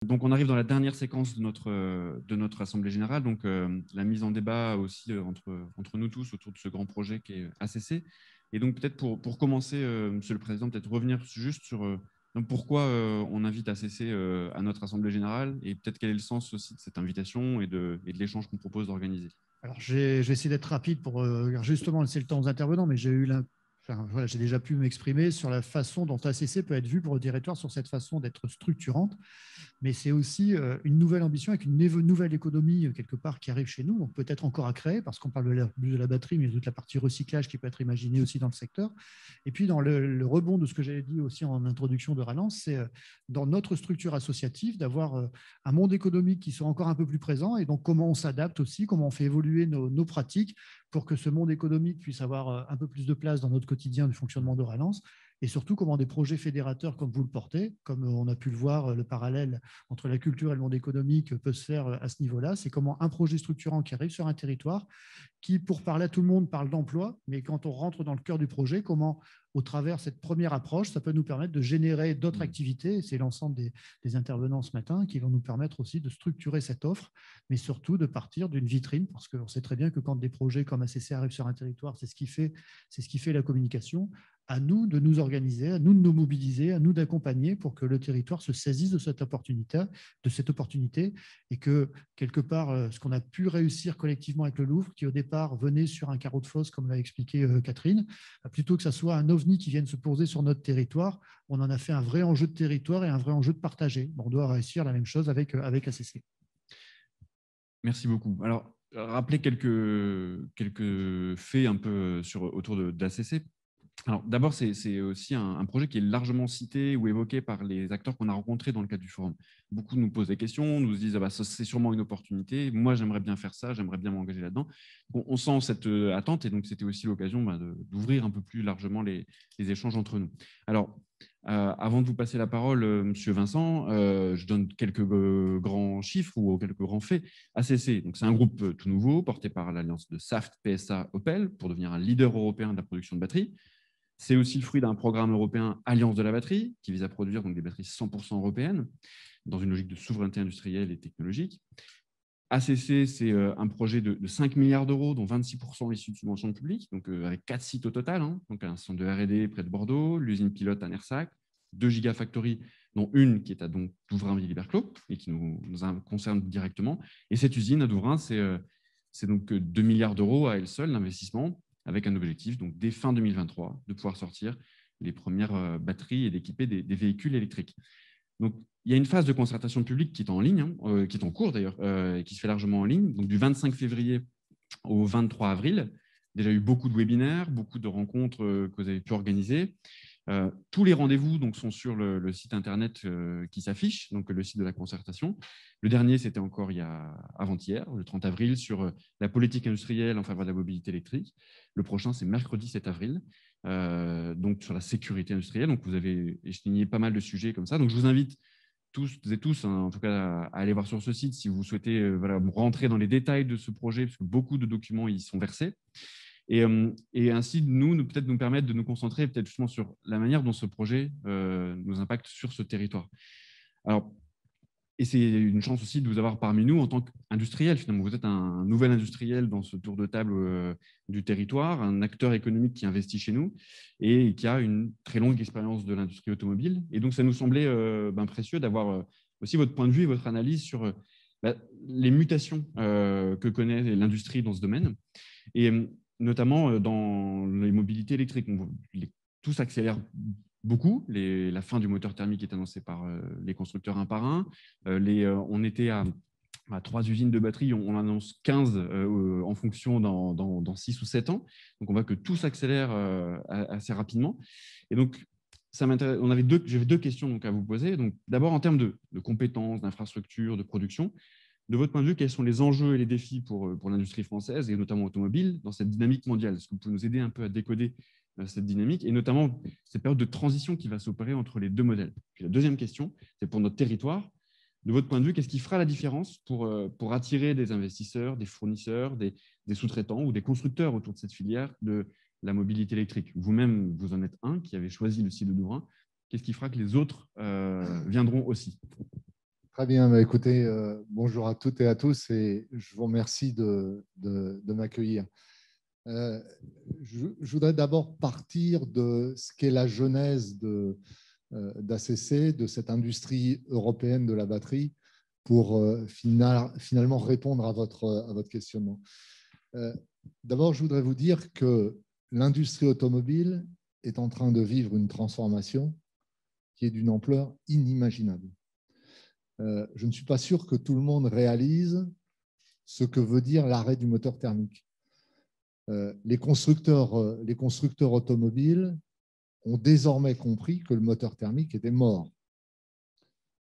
Donc, on arrive dans la dernière séquence de notre Assemblée générale, donc la mise en débat aussi entre nous tous autour de ce grand projet qui est ACC. Et donc, peut-être pour commencer, Monsieur le Président, peut-être revenir juste sur donc pourquoi on invite ACC à notre Assemblée générale et peut-être quel est le sens aussi de cette invitation et de l'échange qu'on propose d'organiser. Alors, je vais essayer d'être rapide pour justement laisser le temps aux intervenants, mais j'ai déjà pu m'exprimer sur la façon dont ACC peut être vu pour le territoire sur cette façon d'être structurante. Mais c'est aussi une nouvelle ambition avec une nouvelle économie quelque part qui arrive chez nous, donc peut-être encore à créer, parce qu'on parle de la batterie, mais il y a toute la partie recyclage qui peut être imaginée aussi dans le secteur. Et puis dans le rebond de ce que j'avais dit aussi en introduction de Ralance, c'est dans notre structure associative d'avoir un monde économique qui soit encore un peu plus présent, et donc comment on s'adapte aussi, comment on fait évoluer nos pratiques pour que ce monde économique puisse avoir un peu plus de place dans notre quotidien du fonctionnement de Ralance, et surtout comment des projets fédérateurs comme vous le portez, comme on a pu le voir, le parallèle entre la culture et le monde économique peut se faire à ce niveau-là. C'est comment un projet structurant qui arrive sur un territoire, qui, pour parler à tout le monde, parle d'emploi, mais quand on rentre dans le cœur du projet, comment, au travers de cette première approche, ça peut nous permettre de générer d'autres activités. C'est l'ensemble des intervenants ce matin qui vont nous permettre aussi de structurer cette offre, mais surtout de partir d'une vitrine, parce qu'on sait très bien que quand des projets comme ACC arrivent sur un territoire, c'est ce qui fait la communication. À nous de nous organiser, à nous de nous mobiliser, à nous d'accompagner pour que le territoire se saisisse de cette opportunité et que, quelque part, ce qu'on a pu réussir collectivement avec le Louvre, qui au départ venait sur un carreau de fosse, comme l'a expliqué Catherine, plutôt que ça soit un ovni qui vienne se poser sur notre territoire, on en a fait un vrai enjeu de territoire et un vrai enjeu de partager. On doit réussir la même chose avec ACC. Merci beaucoup. Alors, rappeler quelques faits un peu autour d'ACC. Alors, d'abord, c'est aussi un projet qui est largement cité ou évoqué par les acteurs qu'on a rencontrés dans le cadre du forum. Beaucoup nous posent des questions, nous disent ah bah, c'est sûrement une opportunité. Moi, j'aimerais bien faire ça, j'aimerais bien m'engager là-dedans. On sent cette attente et donc c'était aussi l'occasion d'ouvrir un peu plus largement les échanges entre nous. Alors, avant de vous passer la parole, Monsieur Vincent, je donne quelques grands chiffres ou quelques grands faits. ACC, donc c'est un groupe tout nouveau porté par l'alliance de Saft, PSA, Opel pour devenir un leader européen de la production de batteries. C'est aussi le fruit d'un programme européen Alliance de la batterie, qui vise à produire donc, des batteries 100% européennes, dans une logique de souveraineté industrielle et technologique. ACC, c'est un projet de 5 milliards d'euros, dont 26% issus de subventions publiques, donc avec 4 sites au total, hein, donc un centre de R&D près de Bordeaux, l'usine pilote à Nersac, 2 gigafactories, dont une qui est à Douvrin-Villers-Berclos et qui nous concerne directement. Et cette usine à Douvrin, c'est donc 2 milliards d'euros à elle seule d'investissement, avec un objectif, donc dès fin 2023, de pouvoir sortir les premières batteries et d'équiper des véhicules électriques. Donc, il y a une phase de concertation publique qui est en ligne, qui est en cours d'ailleurs, et qui se fait largement en ligne. Donc, du 25 février au 23 avril, déjà eu beaucoup de webinaires, beaucoup de rencontres que vous avez pu organiser. Tous les rendez-vous donc, sont sur le site internet qui s'affiche, donc le site de la concertation. Le dernier, c'était encore avant-hier, le 30 avril, sur la politique industrielle en faveur de la mobilité électrique. Le prochain, c'est mercredi 7 avril, donc sur la sécurité industrielle. Donc, vous avez échelonné pas mal de sujets comme ça. Donc, je vous invite tous et tous, hein, en tout cas, à aller voir sur ce site si vous souhaitez rentrer dans les détails de ce projet, parce que beaucoup de documents y sont versés. Et ainsi, peut-être nous permettre de nous concentrer peut-être justement sur la manière dont ce projet nous impacte sur ce territoire. Alors, et c'est une chance aussi de vous avoir parmi nous en tant qu'industriel. Finalement, vous êtes un nouvel industriel dans ce tour de table du territoire, un acteur économique qui investit chez nous et qui a une très longue expérience de l'industrie automobile. Et donc, ça nous semblait précieux d'avoir aussi votre point de vue et votre analyse sur les mutations que connaît l'industrie dans ce domaine. Et notamment dans les mobilités électriques. Tout s'accélère beaucoup. La fin du moteur thermique est annoncée par les constructeurs un par un. On était à 3 usines de batterie, on annonce 15 en fonction dans 6 ou 7 ans. Donc, on voit que tout s'accélère assez rapidement. Et donc, j'avais 2 questions donc, à vous poser. Donc, d'abord, en termes de compétences, d'infrastructures, de production, de votre point de vue, quels sont les enjeux et les défis pour l'industrie française et notamment automobile dans cette dynamique mondiale? Est-ce que vous pouvez nous aider un peu à décoder cette dynamique et notamment cette période de transition qui va s'opérer entre les deux modèles? Puis la deuxième question, c'est pour notre territoire. De votre point de vue, qu'est-ce qui fera la différence pour attirer des investisseurs, des fournisseurs, des sous-traitants ou des constructeurs autour de cette filière de la mobilité électrique? Vous-même, vous en êtes un qui avez choisi le site de Douvrin. Qu'est-ce qui fera que les autres viendront aussi? Très bien, bah, écoutez, bonjour à toutes et à tous et je vous remercie de m'accueillir. Je voudrais d'abord partir de ce qu'est la genèse d'ACC, de cette industrie européenne de la batterie, pour finalement répondre à votre questionnement. D'abord, je voudrais vous dire que l'industrie automobile est en train de vivre une transformation qui est d'une ampleur inimaginable. Je ne suis pas sûr que tout le monde réalise ce que veut dire l'arrêt du moteur thermique. Les constructeurs automobiles ont désormais compris que le moteur thermique était mort.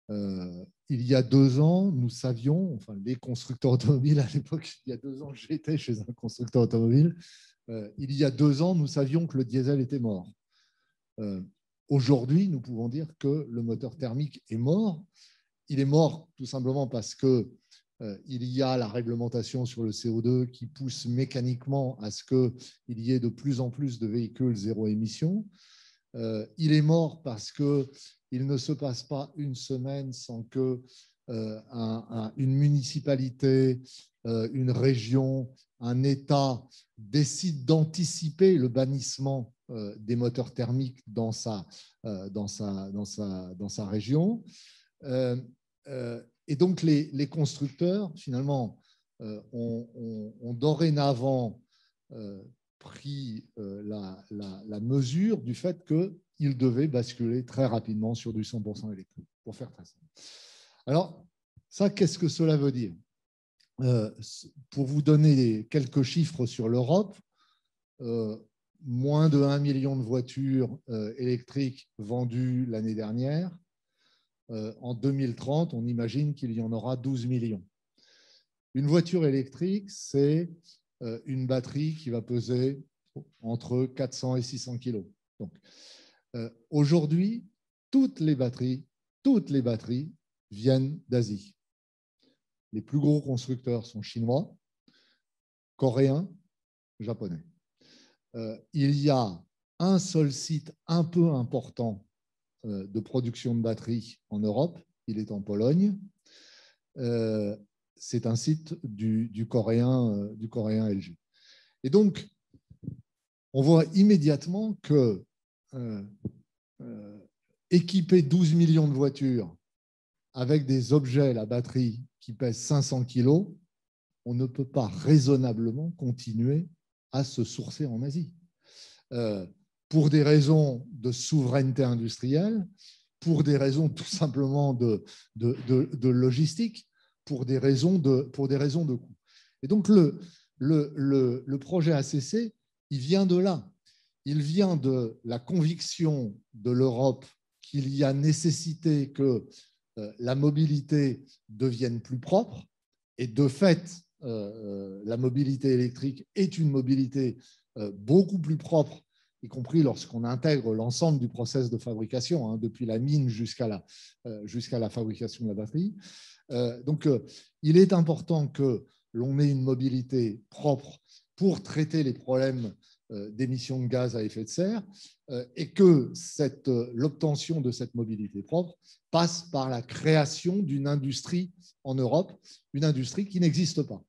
Il y a 2 ans, nous savions, enfin les constructeurs automobiles à l'époque, il y a 2 ans, j'étais chez un constructeur automobile, il y a 2 ans, nous savions que le diesel était mort. Aujourd'hui, nous pouvons dire que le moteur thermique est mort. Il est mort tout simplement parce qu'il y a la réglementation sur le CO2 qui pousse mécaniquement à ce qu'il y ait de plus en plus de véhicules zéro émission. Il est mort parce qu'il ne se passe pas une semaine sans que une municipalité, une région, un État décide d'anticiper le bannissement des moteurs thermiques dans sa région. Et donc, les constructeurs, finalement, ont dorénavant pris la mesure du fait qu'ils devaient basculer très rapidement sur du 100% électrique, pour faire très simple. Alors, ça, qu'est-ce que cela veut dire? Pour vous donner quelques chiffres sur l'Europe, moins de 1 million de voitures électriques vendues l'année dernière. En 2030, on imagine qu'il y en aura 12 millions. Une voiture électrique, c'est une batterie qui va peser entre 400 et 600 kilos. Donc, aujourd'hui, toutes les batteries viennent d'Asie. Les plus gros constructeurs sont chinois, coréens, japonais. Il y a un seul site un peu important de production de batteries en Europe, il est en Pologne. C'est un site du coréen LG. Et donc, on voit immédiatement que équiper 12 millions de voitures avec des objets, la batterie, qui pèsent 500 kilos, on ne peut pas raisonnablement continuer à se sourcer en Asie. Pour des raisons de souveraineté industrielle, pour des raisons tout simplement de logistique, pour des raisons de coût. Et donc, le projet ACC, il vient de là. Il vient de la conviction de l'Europe qu'il y a nécessité que la mobilité devienne plus propre. Et de fait, la mobilité électrique est une mobilité beaucoup plus propre, y compris lorsqu'on intègre l'ensemble du process de fabrication, hein, depuis la mine jusqu'à la fabrication de la batterie. Donc, il est important que l'on ait une mobilité propre pour traiter les problèmes d'émissions de gaz à effet de serre et que l'obtention de cette mobilité propre passe par la création d'une industrie en Europe, une industrie qui n'existe pas.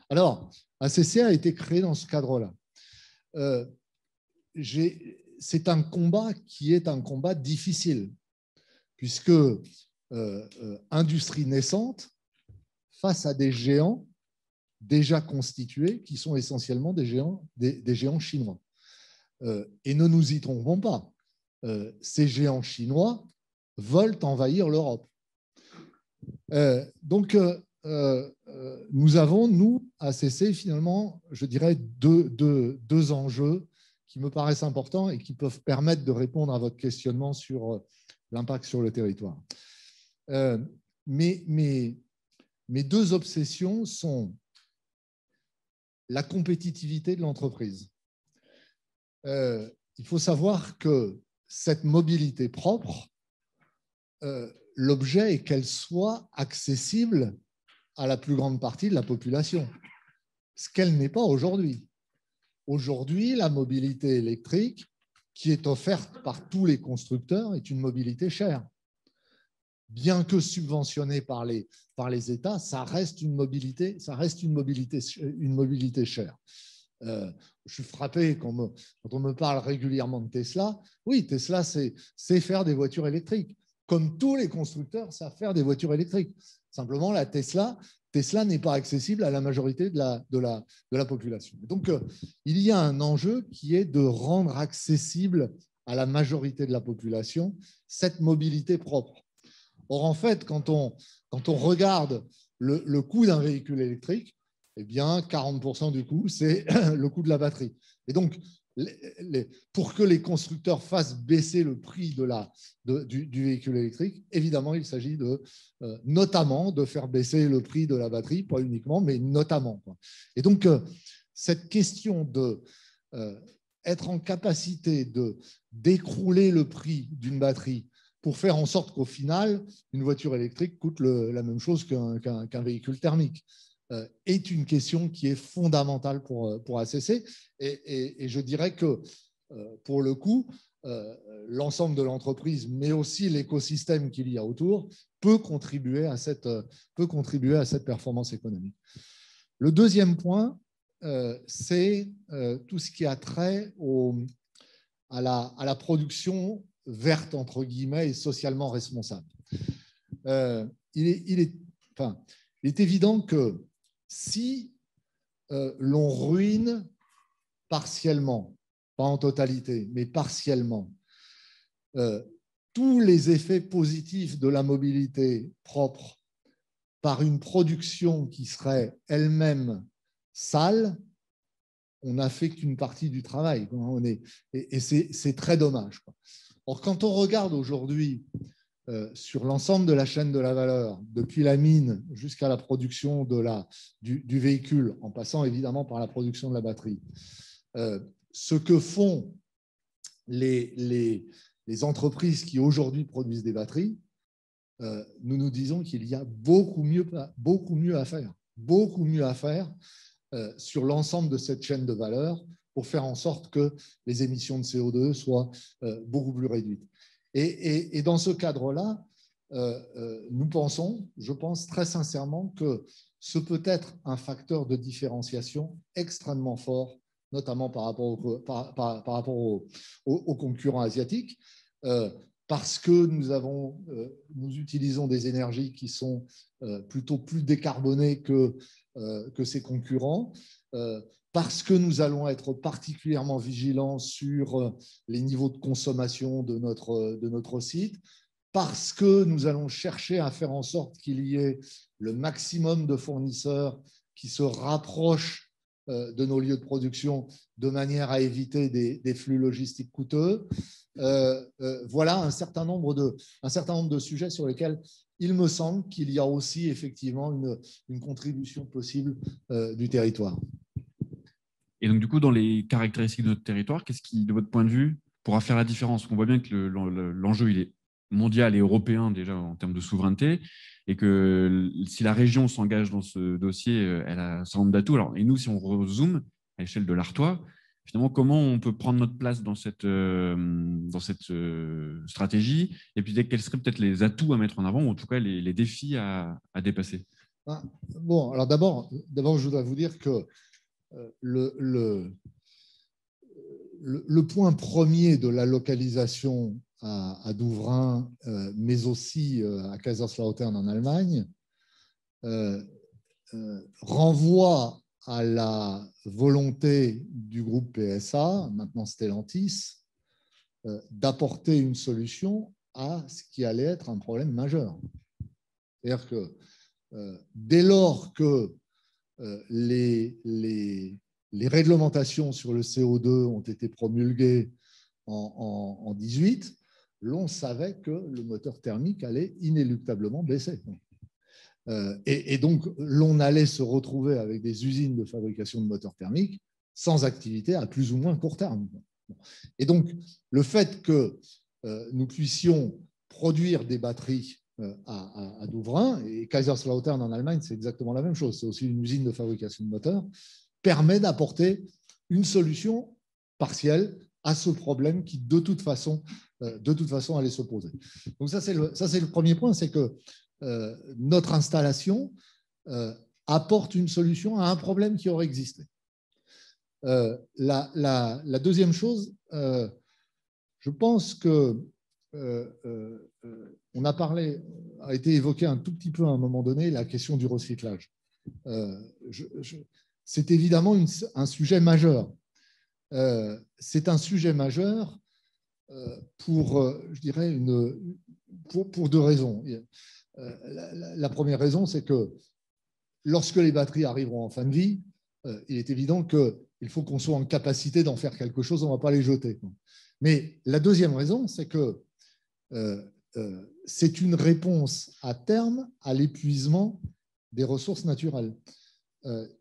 Alors, ACC a été créé dans ce cadre-là. C'est un combat qui est un combat difficile, puisque industrie naissante face à des géants déjà constitués qui sont essentiellement des géants chinois. Et ne nous y trompons pas, ces géants chinois veulent envahir l'Europe. Donc, nous avons, nous, ACC, finalement, je dirais, deux enjeux qui me paraissent importants et qui peuvent permettre de répondre à votre questionnement sur l'impact sur le territoire. Mes deux obsessions sont la compétitivité de l'entreprise. Il faut savoir que cette mobilité propre, l'objet est qu'elle soit accessible à la plus grande partie de la population, ce qu'elle n'est pas aujourd'hui. Aujourd'hui, la mobilité électrique qui est offerte par tous les constructeurs est une mobilité chère. bien que subventionné par les États, ça reste une mobilité chère. Je suis frappé quand on me parle régulièrement de Tesla. Oui, Tesla, c'est faire des voitures électriques. Comme tous les constructeurs savent faire des voitures électriques. Simplement, la Tesla n'est pas accessible à la majorité de la population. Donc, il y a un enjeu qui est de rendre accessible à la majorité de la population cette mobilité propre. Or, en fait, quand on regarde le coût d'un véhicule électrique, eh bien, 40% du coût, c'est le coût de la batterie. Et donc, pour que les constructeurs fassent baisser le prix du véhicule électrique, évidemment, il s'agit notamment de faire baisser le prix de la batterie, pas uniquement, mais notamment. Et donc, cette question d'être en capacité d'écrouler le prix d'une batterie pour faire en sorte qu'au final, une voiture électrique coûte la même chose qu'un véhicule thermique, est une question qui est fondamentale pour ACC. Et je dirais que, pour le coup, l'ensemble de l'entreprise, mais aussi l'écosystème qu'il y a autour, peut contribuer à cette performance économique. Le deuxième point, c'est tout ce qui a trait à la production verte, entre guillemets, et socialement responsable. Il est évident que si l'on ruine partiellement, pas en totalité, mais partiellement, tous les effets positifs de la mobilité propre par une production qui serait elle-même sale, on n'a fait qu'une partie du travail. Et c'est très dommage. Or, quand on regarde aujourd'hui sur l'ensemble de la chaîne de la valeur, depuis la mine jusqu'à la production du véhicule, en passant évidemment par la production de la batterie, ce que font les entreprises qui aujourd'hui produisent des batteries, nous nous disons qu'il y a beaucoup mieux à faire sur l'ensemble de cette chaîne de valeur pour faire en sorte que les émissions de CO2 soient beaucoup plus réduites. Et dans ce cadre-là, je pense très sincèrement que ce peut être un facteur de différenciation extrêmement fort, notamment par rapport aux concurrents asiatiques, parce que nous utilisons des énergies qui sont plutôt plus décarbonées que ces concurrents, parce que nous allons être particulièrement vigilants sur les niveaux de consommation de notre site, parce que nous allons chercher à faire en sorte qu'il y ait le maximum de fournisseurs qui se rapprochent de nos lieux de production de manière à éviter des flux logistiques coûteux. Voilà un certain nombre de sujets sur lesquels il me semble qu'il y a aussi effectivement une contribution possible du territoire. Et donc, du coup, dans les caractéristiques de notre territoire, qu'est-ce qui, de votre point de vue, pourra faire la différence? On voit bien que l'enjeu, il est mondial et européen déjà en termes de souveraineté, et que si la région s'engage dans ce dossier, elle a un certain nombre d'atouts. Alors, et nous, si on rezoome à l'échelle de l'Artois, finalement, comment on peut prendre notre place dans cette stratégie, et puis quels seraient peut-être les atouts à mettre en avant, ou en tout cas les défis à dépasser? Bon, alors d'abord, je voudrais vous dire que le point premier de la localisation à Douvrin, mais aussi à Kaiserslautern en Allemagne, renvoie à la volonté du groupe PSA, maintenant Stellantis, d'apporter une solution à ce qui allait être un problème majeur. C'est-à-dire que dès lors que les réglementations sur le CO2 ont été promulguées en 2018, l'on savait que le moteur thermique allait inéluctablement baisser. Et donc, l'on allait se retrouver avec des usines de fabrication de moteurs thermiques sans activité à plus ou moins court terme. Et donc, le fait que nous puissions produire des batteries à Douvrin, et Kaiserslautern en Allemagne, c'est exactement la même chose, c'est aussi une usine de fabrication de moteurs, permet d'apporter une solution partielle à ce problème qui, de toute façon, de toute façon allait s'opposer. Donc ça, c'est le premier point, c'est que notre installation apporte une solution à un problème qui aurait existé. La deuxième chose, je pense que on a été évoqué un tout petit peu à un moment donné la question du recyclage. C'est évidemment un sujet majeur. C'est un sujet majeur je dirais, pour deux raisons. La première raison, c'est que lorsque les batteries arriveront en fin de vie, il est évident qu'il faut qu'on soit en capacité d'en faire quelque chose, on ne va pas les jeter. Mais la deuxième raison, c'est que c'est une réponse à terme à l'épuisement des ressources naturelles.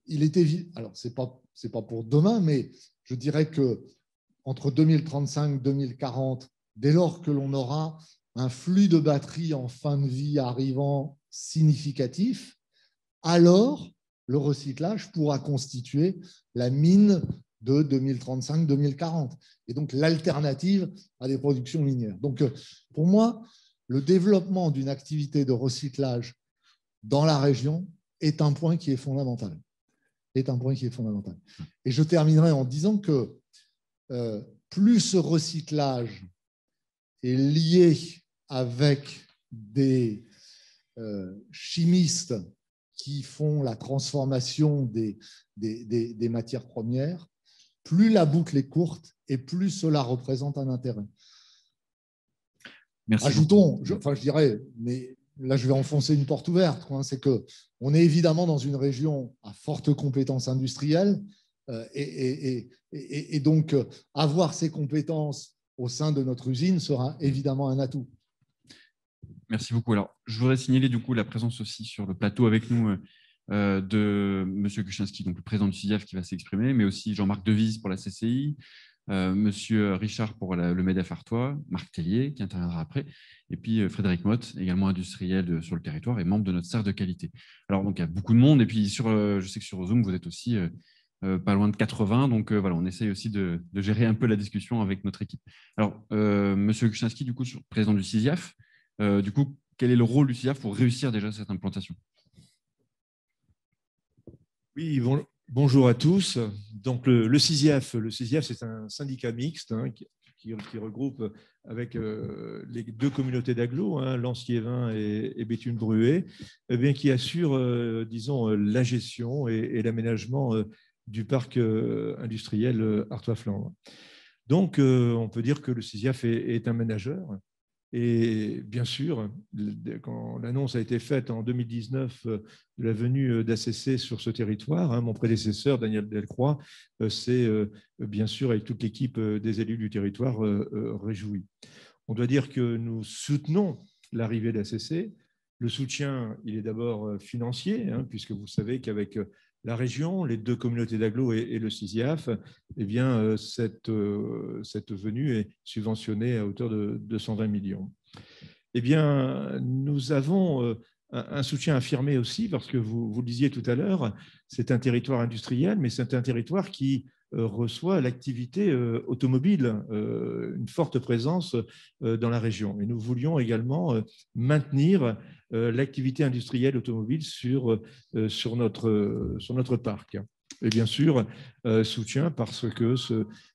Il est évident, alors c'est pas pour demain, mais je dirais que entre 2035 et 2040, dès lors que l'on aura un flux de batteries en fin de vie arrivant significatif, alors le recyclage pourra constituer la mine de 2035-2040 et donc l'alternative à des productions minières. Donc, pour moi, le développement d'une activité de recyclage dans la région est un point qui est fondamental. Et je terminerai en disant que plus ce recyclage est lié avec des chimistes qui font la transformation des matières premières, plus la boucle est courte et plus cela représente un intérêt. Merci. Ajoutons, je dirais, mais là je vais enfoncer une porte ouverte, c'est qu'on est évidemment dans une région à forte compétence industrielle et donc avoir ces compétences au sein de notre usine sera évidemment un atout. Merci beaucoup. Alors, je voudrais signaler du coup la présence aussi sur le plateau avec nous de M. Kuczynski, donc le président du CIDIAF qui va s'exprimer, mais aussi Jean-Marc Devise pour la CCI, M. Richard pour le MEDEF Artois, Marc Tellier qui interviendra après, et puis Frédéric Motte, également industriel sur le territoire et membre de notre cercle de qualité. Alors, donc, il y a beaucoup de monde, et puis je sais que sur Zoom, vous êtes aussi pas loin de 80, donc voilà, on essaye aussi de gérer un peu la discussion avec notre équipe. Alors, M. Kuczynski, du coup, président du CIDIAF, du coup, quel est le rôle du CIDIAF pour réussir déjà cette implantation? Oui, bonjour à tous. Donc, le CIDIAF, c'est un syndicat mixte qui regroupe avec les deux communautés d'agglo, Lens-Liévin et Béthune-Bruay, qui assure, disons, la gestion et l'aménagement du parc industriel Artois-Flandre. Donc, on peut dire que le CIDIAF est un manager. Et bien sûr, quand l'annonce a été faite en 2019 de la venue d'ACC sur ce territoire, mon prédécesseur, Daniel Delcroix, s'est bien sûr, avec toute l'équipe des élus du territoire, réjoui. On doit dire que nous soutenons l'arrivée d'ACC. Le soutien, il est d'abord financier, puisque vous savez qu'avec la région, les deux communautés d'agglo et le CIDIAF, cette venue est subventionnée à hauteur de 220 millions. Nous avons un soutien affirmé aussi, parce que vous le disiez tout à l'heure, c'est un territoire industriel, mais c'est un territoire qui reçoit l'activité automobile, une forte présence dans la région. Et nous voulions également maintenir l'activité industrielle automobile sur notre parc. Et bien sûr, soutien parce que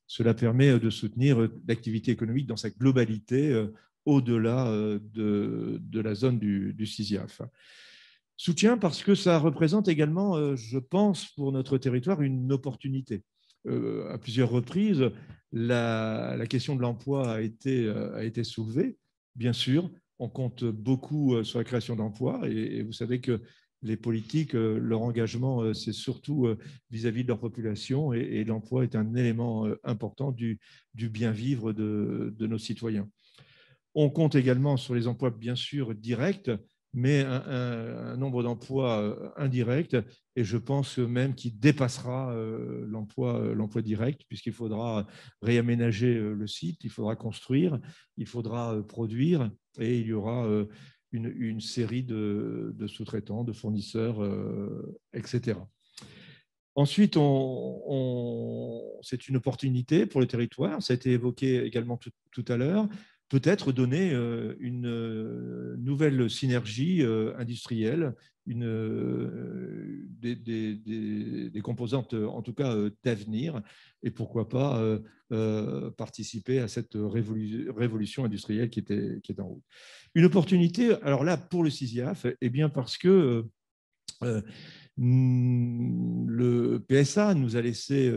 cela permet de soutenir l'activité économique dans sa globalité au-delà de la zone du CIDIAF. Soutien parce que ça représente également, je pense, pour notre territoire, une opportunité. À plusieurs reprises, la question de l'emploi a été soulevée. Bien sûr, on compte beaucoup sur la création d'emplois et vous savez que les politiques, leur engagement, c'est surtout vis-à-vis de leur population et l'emploi est un élément important du bien-vivre de nos citoyens. On compte également sur les emplois, bien sûr, directs, mais un nombre d'emplois indirects, et je pense même qu'il dépassera l'emploi direct, puisqu'il faudra réaménager le site, il faudra construire, il faudra produire, et il y aura une série de sous-traitants, de fournisseurs, etc. Ensuite, c'est une opportunité pour le territoire, ça a été évoqué également tout à l'heure, peut-être donner une nouvelle synergie industrielle, des composantes, en tout cas, d'avenir, et pourquoi pas participer à cette révolution industrielle qui est en route. Une opportunité, alors là, pour le CISIAF, eh bien parce que le PSA nous a laissé,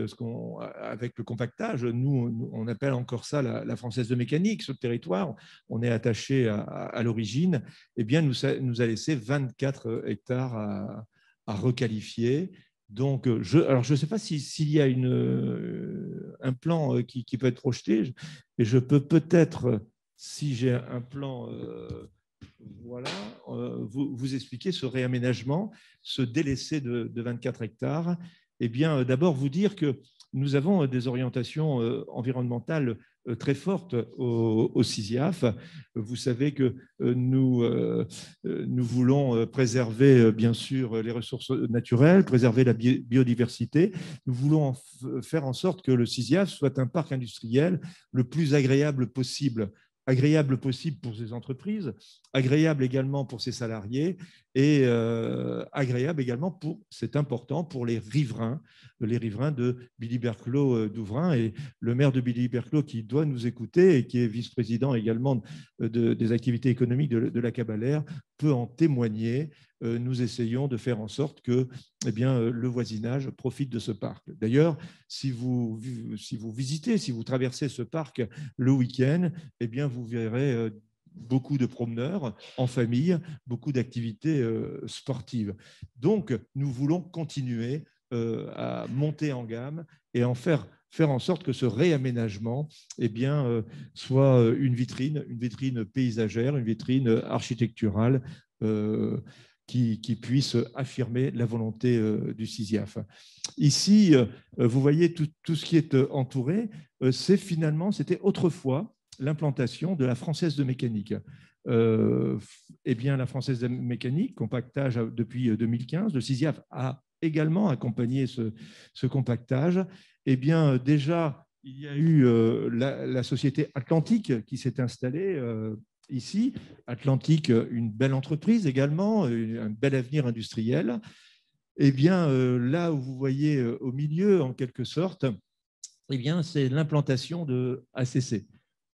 avec le compactage, nous, on appelle encore ça la Française de mécanique sur le territoire, on est attaché à l'origine, eh bien nous a laissé 24 hectares à requalifier. Donc, alors je ne sais pas s'il y a un plan qui peut être projeté, et je peux peut-être, si j'ai un plan... voilà, vous expliquez ce réaménagement, ce délaissé de 24 hectares. Eh bien, d'abord, vous dire que nous avons des orientations environnementales très fortes au CISIAF. Vous savez que nous voulons préserver, bien sûr, les ressources naturelles, préserver la biodiversité. Nous voulons faire en sorte que le CISIAF soit un parc industriel le plus agréable possible pour ces entreprises, agréable également pour ses salariés et agréable également c'est important, pour les riverains de Billy-Berclau d'Ouvrin. Et le maire de Billy-Berclau, qui doit nous écouter et qui est vice-président également des activités économiques de la Cabalère, peut en témoigner. Nous essayons de faire en sorte que le voisinage profite de ce parc. D'ailleurs, si vous visitez, si vous traversez ce parc le week-end, eh bien, vous verrez beaucoup de promeneurs en famille, beaucoup d'activités sportives. Donc, nous voulons continuer à monter en gamme et faire en sorte que ce réaménagement soit une vitrine paysagère, une vitrine architecturale qui puisse affirmer la volonté du CISIAF. Ici, vous voyez tout ce qui est entouré. C'était autrefois l'implantation de la Française de mécanique. La Française de mécanique, compactage depuis 2015, le CISIAF a également accompagné ce compactage. Déjà, il y a eu la société Atlantique qui s'est installée ici. Atlantique, une belle entreprise également, un bel avenir industriel. Là où vous voyez au milieu, en quelque sorte, c'est l'implantation de ACC.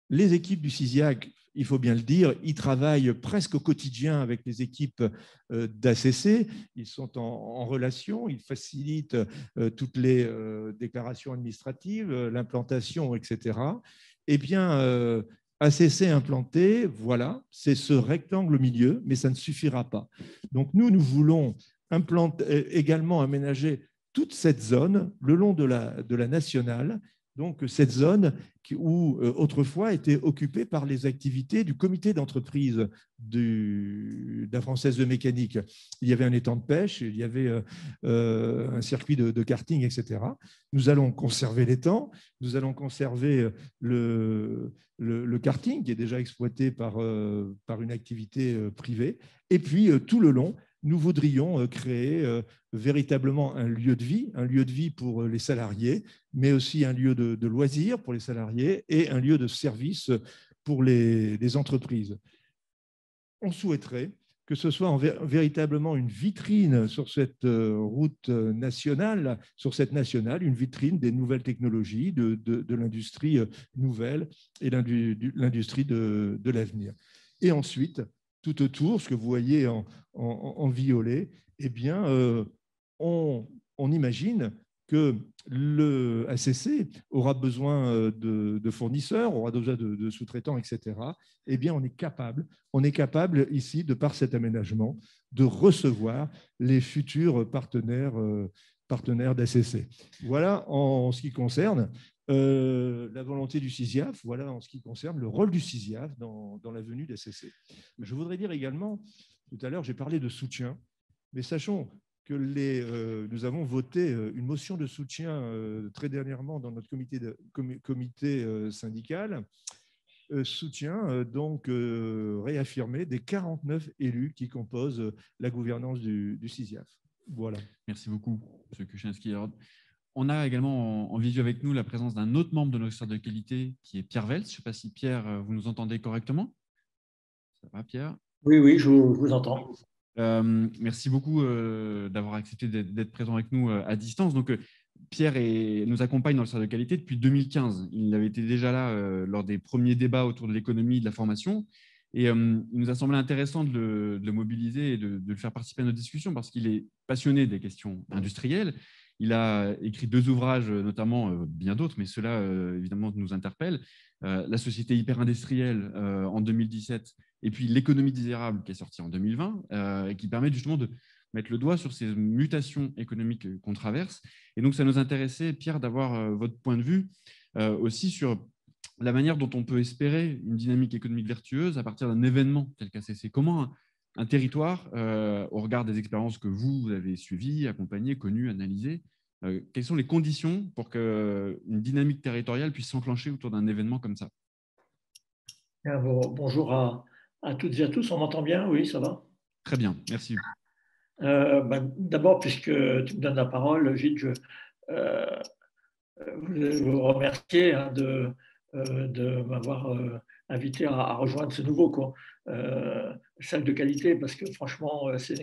Les équipes du CISIAC, il faut bien le dire, ils travaillent presque au quotidien avec les équipes d'ACC. Ils sont en relation, ils facilitent toutes les déclarations administratives, l'implantation, etc. ACC implanté, voilà, c'est ce rectangle au milieu, mais ça ne suffira pas. Donc nous voulons également aménager toute cette zone le long de la nationale. Donc, cette zone où autrefois était occupée par les activités du comité d'entreprise de la Française de mécanique. Il y avait un étang de pêche, il y avait un circuit de karting, etc. Nous allons conserver l'étang, nous allons conserver le karting qui est déjà exploité par une activité privée. Et puis, tout le long, nous voudrions créer véritablement un lieu de vie pour les salariés, mais aussi un lieu de loisirs pour les salariés et un lieu de service pour les entreprises. On souhaiterait que ce soit véritablement une vitrine sur cette route nationale, une vitrine des nouvelles technologies, de l'industrie nouvelle et l'industrie de l'avenir. Et ensuite, tout autour, ce que vous voyez en violet, on imagine que le ACC aura besoin de fournisseurs, aura besoin de sous-traitants, etc. On est capable ici, de par cet aménagement, de recevoir les futurs partenaires d'ACC. Voilà en ce qui concerne la volonté du CISIAF, voilà en ce qui concerne le rôle du CISIAF dans la venue d'ACC. Je voudrais dire également, tout à l'heure, j'ai parlé de soutien, mais sachons que nous avons voté une motion de soutien très dernièrement dans notre comité syndical, soutien réaffirmé des 49 élus qui composent la gouvernance du CISIAF. Voilà. Merci beaucoup, M. Kuchenski. Alors, on a également en visio avec nous la présence d'un autre membre de notre secteur de qualité qui est Pierre Vels. Je ne sais pas si Pierre, vous nous entendez correctement. Ça va, Pierre? Oui, oui, je vous entends. Merci beaucoup d'avoir accepté d'être présent avec nous à distance. Donc, Pierre nous accompagne dans le secteur de qualité depuis 2015. Il avait été déjà là lors des premiers débats autour de l'économie et de la formation. Et il nous a semblé intéressant de le mobiliser et de le faire participer à notre discussion parce qu'il est passionné des questions industrielles. Il a écrit 2 ouvrages, notamment bien d'autres, mais ceux-là, évidemment, nous interpellent. La société hyper-industrielle en 2017 et puis L'économie désirable qui est sortie en 2020 et qui permet justement de mettre le doigt sur ces mutations économiques qu'on traverse. Et donc, ça nous intéressait, Pierre, d'avoir votre point de vue aussi sur la manière dont on peut espérer une dynamique économique vertueuse à partir d'un événement tel qu'ACC. Comment un territoire, au regard des expériences que vous avez suivies, accompagnées, connues, analysées, quelles sont les conditions pour qu'une dynamique territoriale puisse s'enclencher autour d'un événement comme ça? Bonjour à toutes et à tous. On m'entend bien? Oui, ça va. Très bien, merci. D'abord, puisque tu me donnes la parole, Gilles, je voulais vous remercier de m'avoir invité à rejoindre ce nouveau salle de qualité, parce que franchement, c'est une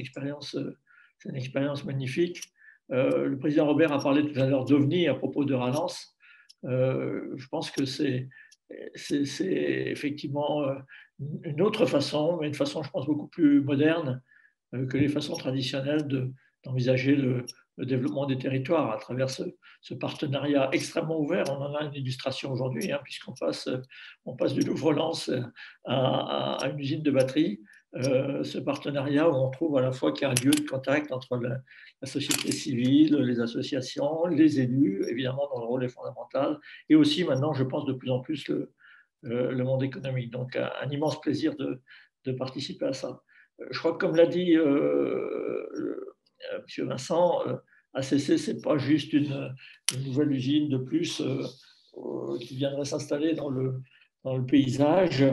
expérience magnifique. Le président Robert a parlé tout à l'heure d'OVNI à propos de Ralance. Je pense que c'est effectivement une autre façon, mais une façon, je pense, beaucoup plus moderne que les façons traditionnelles d'envisager le développement des territoires à travers ce partenariat extrêmement ouvert. On en a une illustration aujourd'hui, puisqu'on passe du Louvre-Lens à une usine de batterie. Ce partenariat où on trouve à la fois qu'il y a un lieu de contact entre la société civile, les associations, les élus, évidemment dont le rôle est fondamental, et aussi maintenant, je pense, de plus en plus le monde économique. Donc, un immense plaisir de participer à ça. Je crois que, comme l'a dit M. Vincent, ACC, ce n'est pas juste une nouvelle usine de plus qui viendrait s'installer dans le paysage,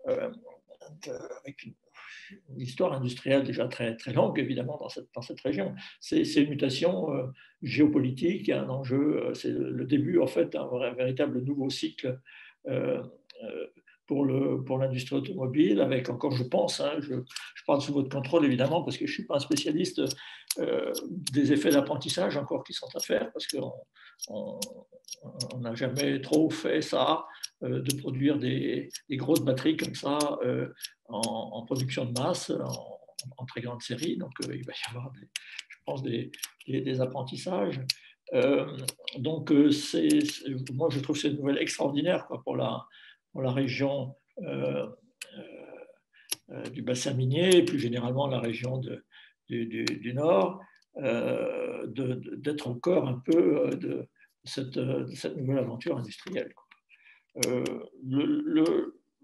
avec une histoire industrielle déjà très, très longue, évidemment, dans cette région. C'est une mutation géopolitique, un enjeu, c'est le début, en fait, d'un véritable nouveau cycle pour l'industrie automobile, avec encore, je pense, je parle sous votre contrôle évidemment, parce que je ne suis pas un spécialiste des effets d'apprentissage encore qui sont à faire, parce qu'on n'a jamais trop fait ça, de produire des grosses batteries comme ça en production de masse, en très grande série. Donc il va y avoir, je pense, des apprentissages. Donc moi je trouve que c'est une nouvelle extraordinaire pour la région du bassin minier et plus généralement la région du Nord, d'être encore un peu de cette nouvelle aventure industrielle.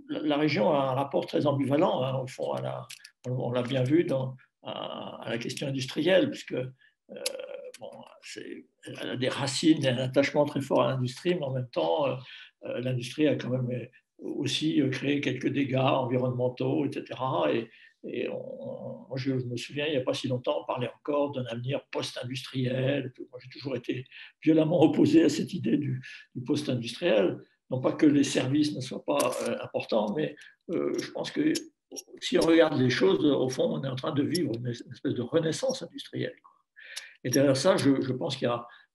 La région a un rapport très ambivalent, au fond, on l'a bien vu à la question industrielle, puisque elle a des racines et un attachement très fort à l'industrie, mais en même temps, l'industrie a quand même aussi créé quelques dégâts environnementaux, etc. Moi, je me souviens, il n'y a pas si longtemps, on parlait encore d'un avenir post-industriel. Moi, j'ai toujours été violemment opposé à cette idée du post-industriel. Non pas que les services ne soient pas importants, mais je pense que si on regarde les choses, au fond, on est en train de vivre une espèce de renaissance industrielle. Et derrière ça, je pense qu'il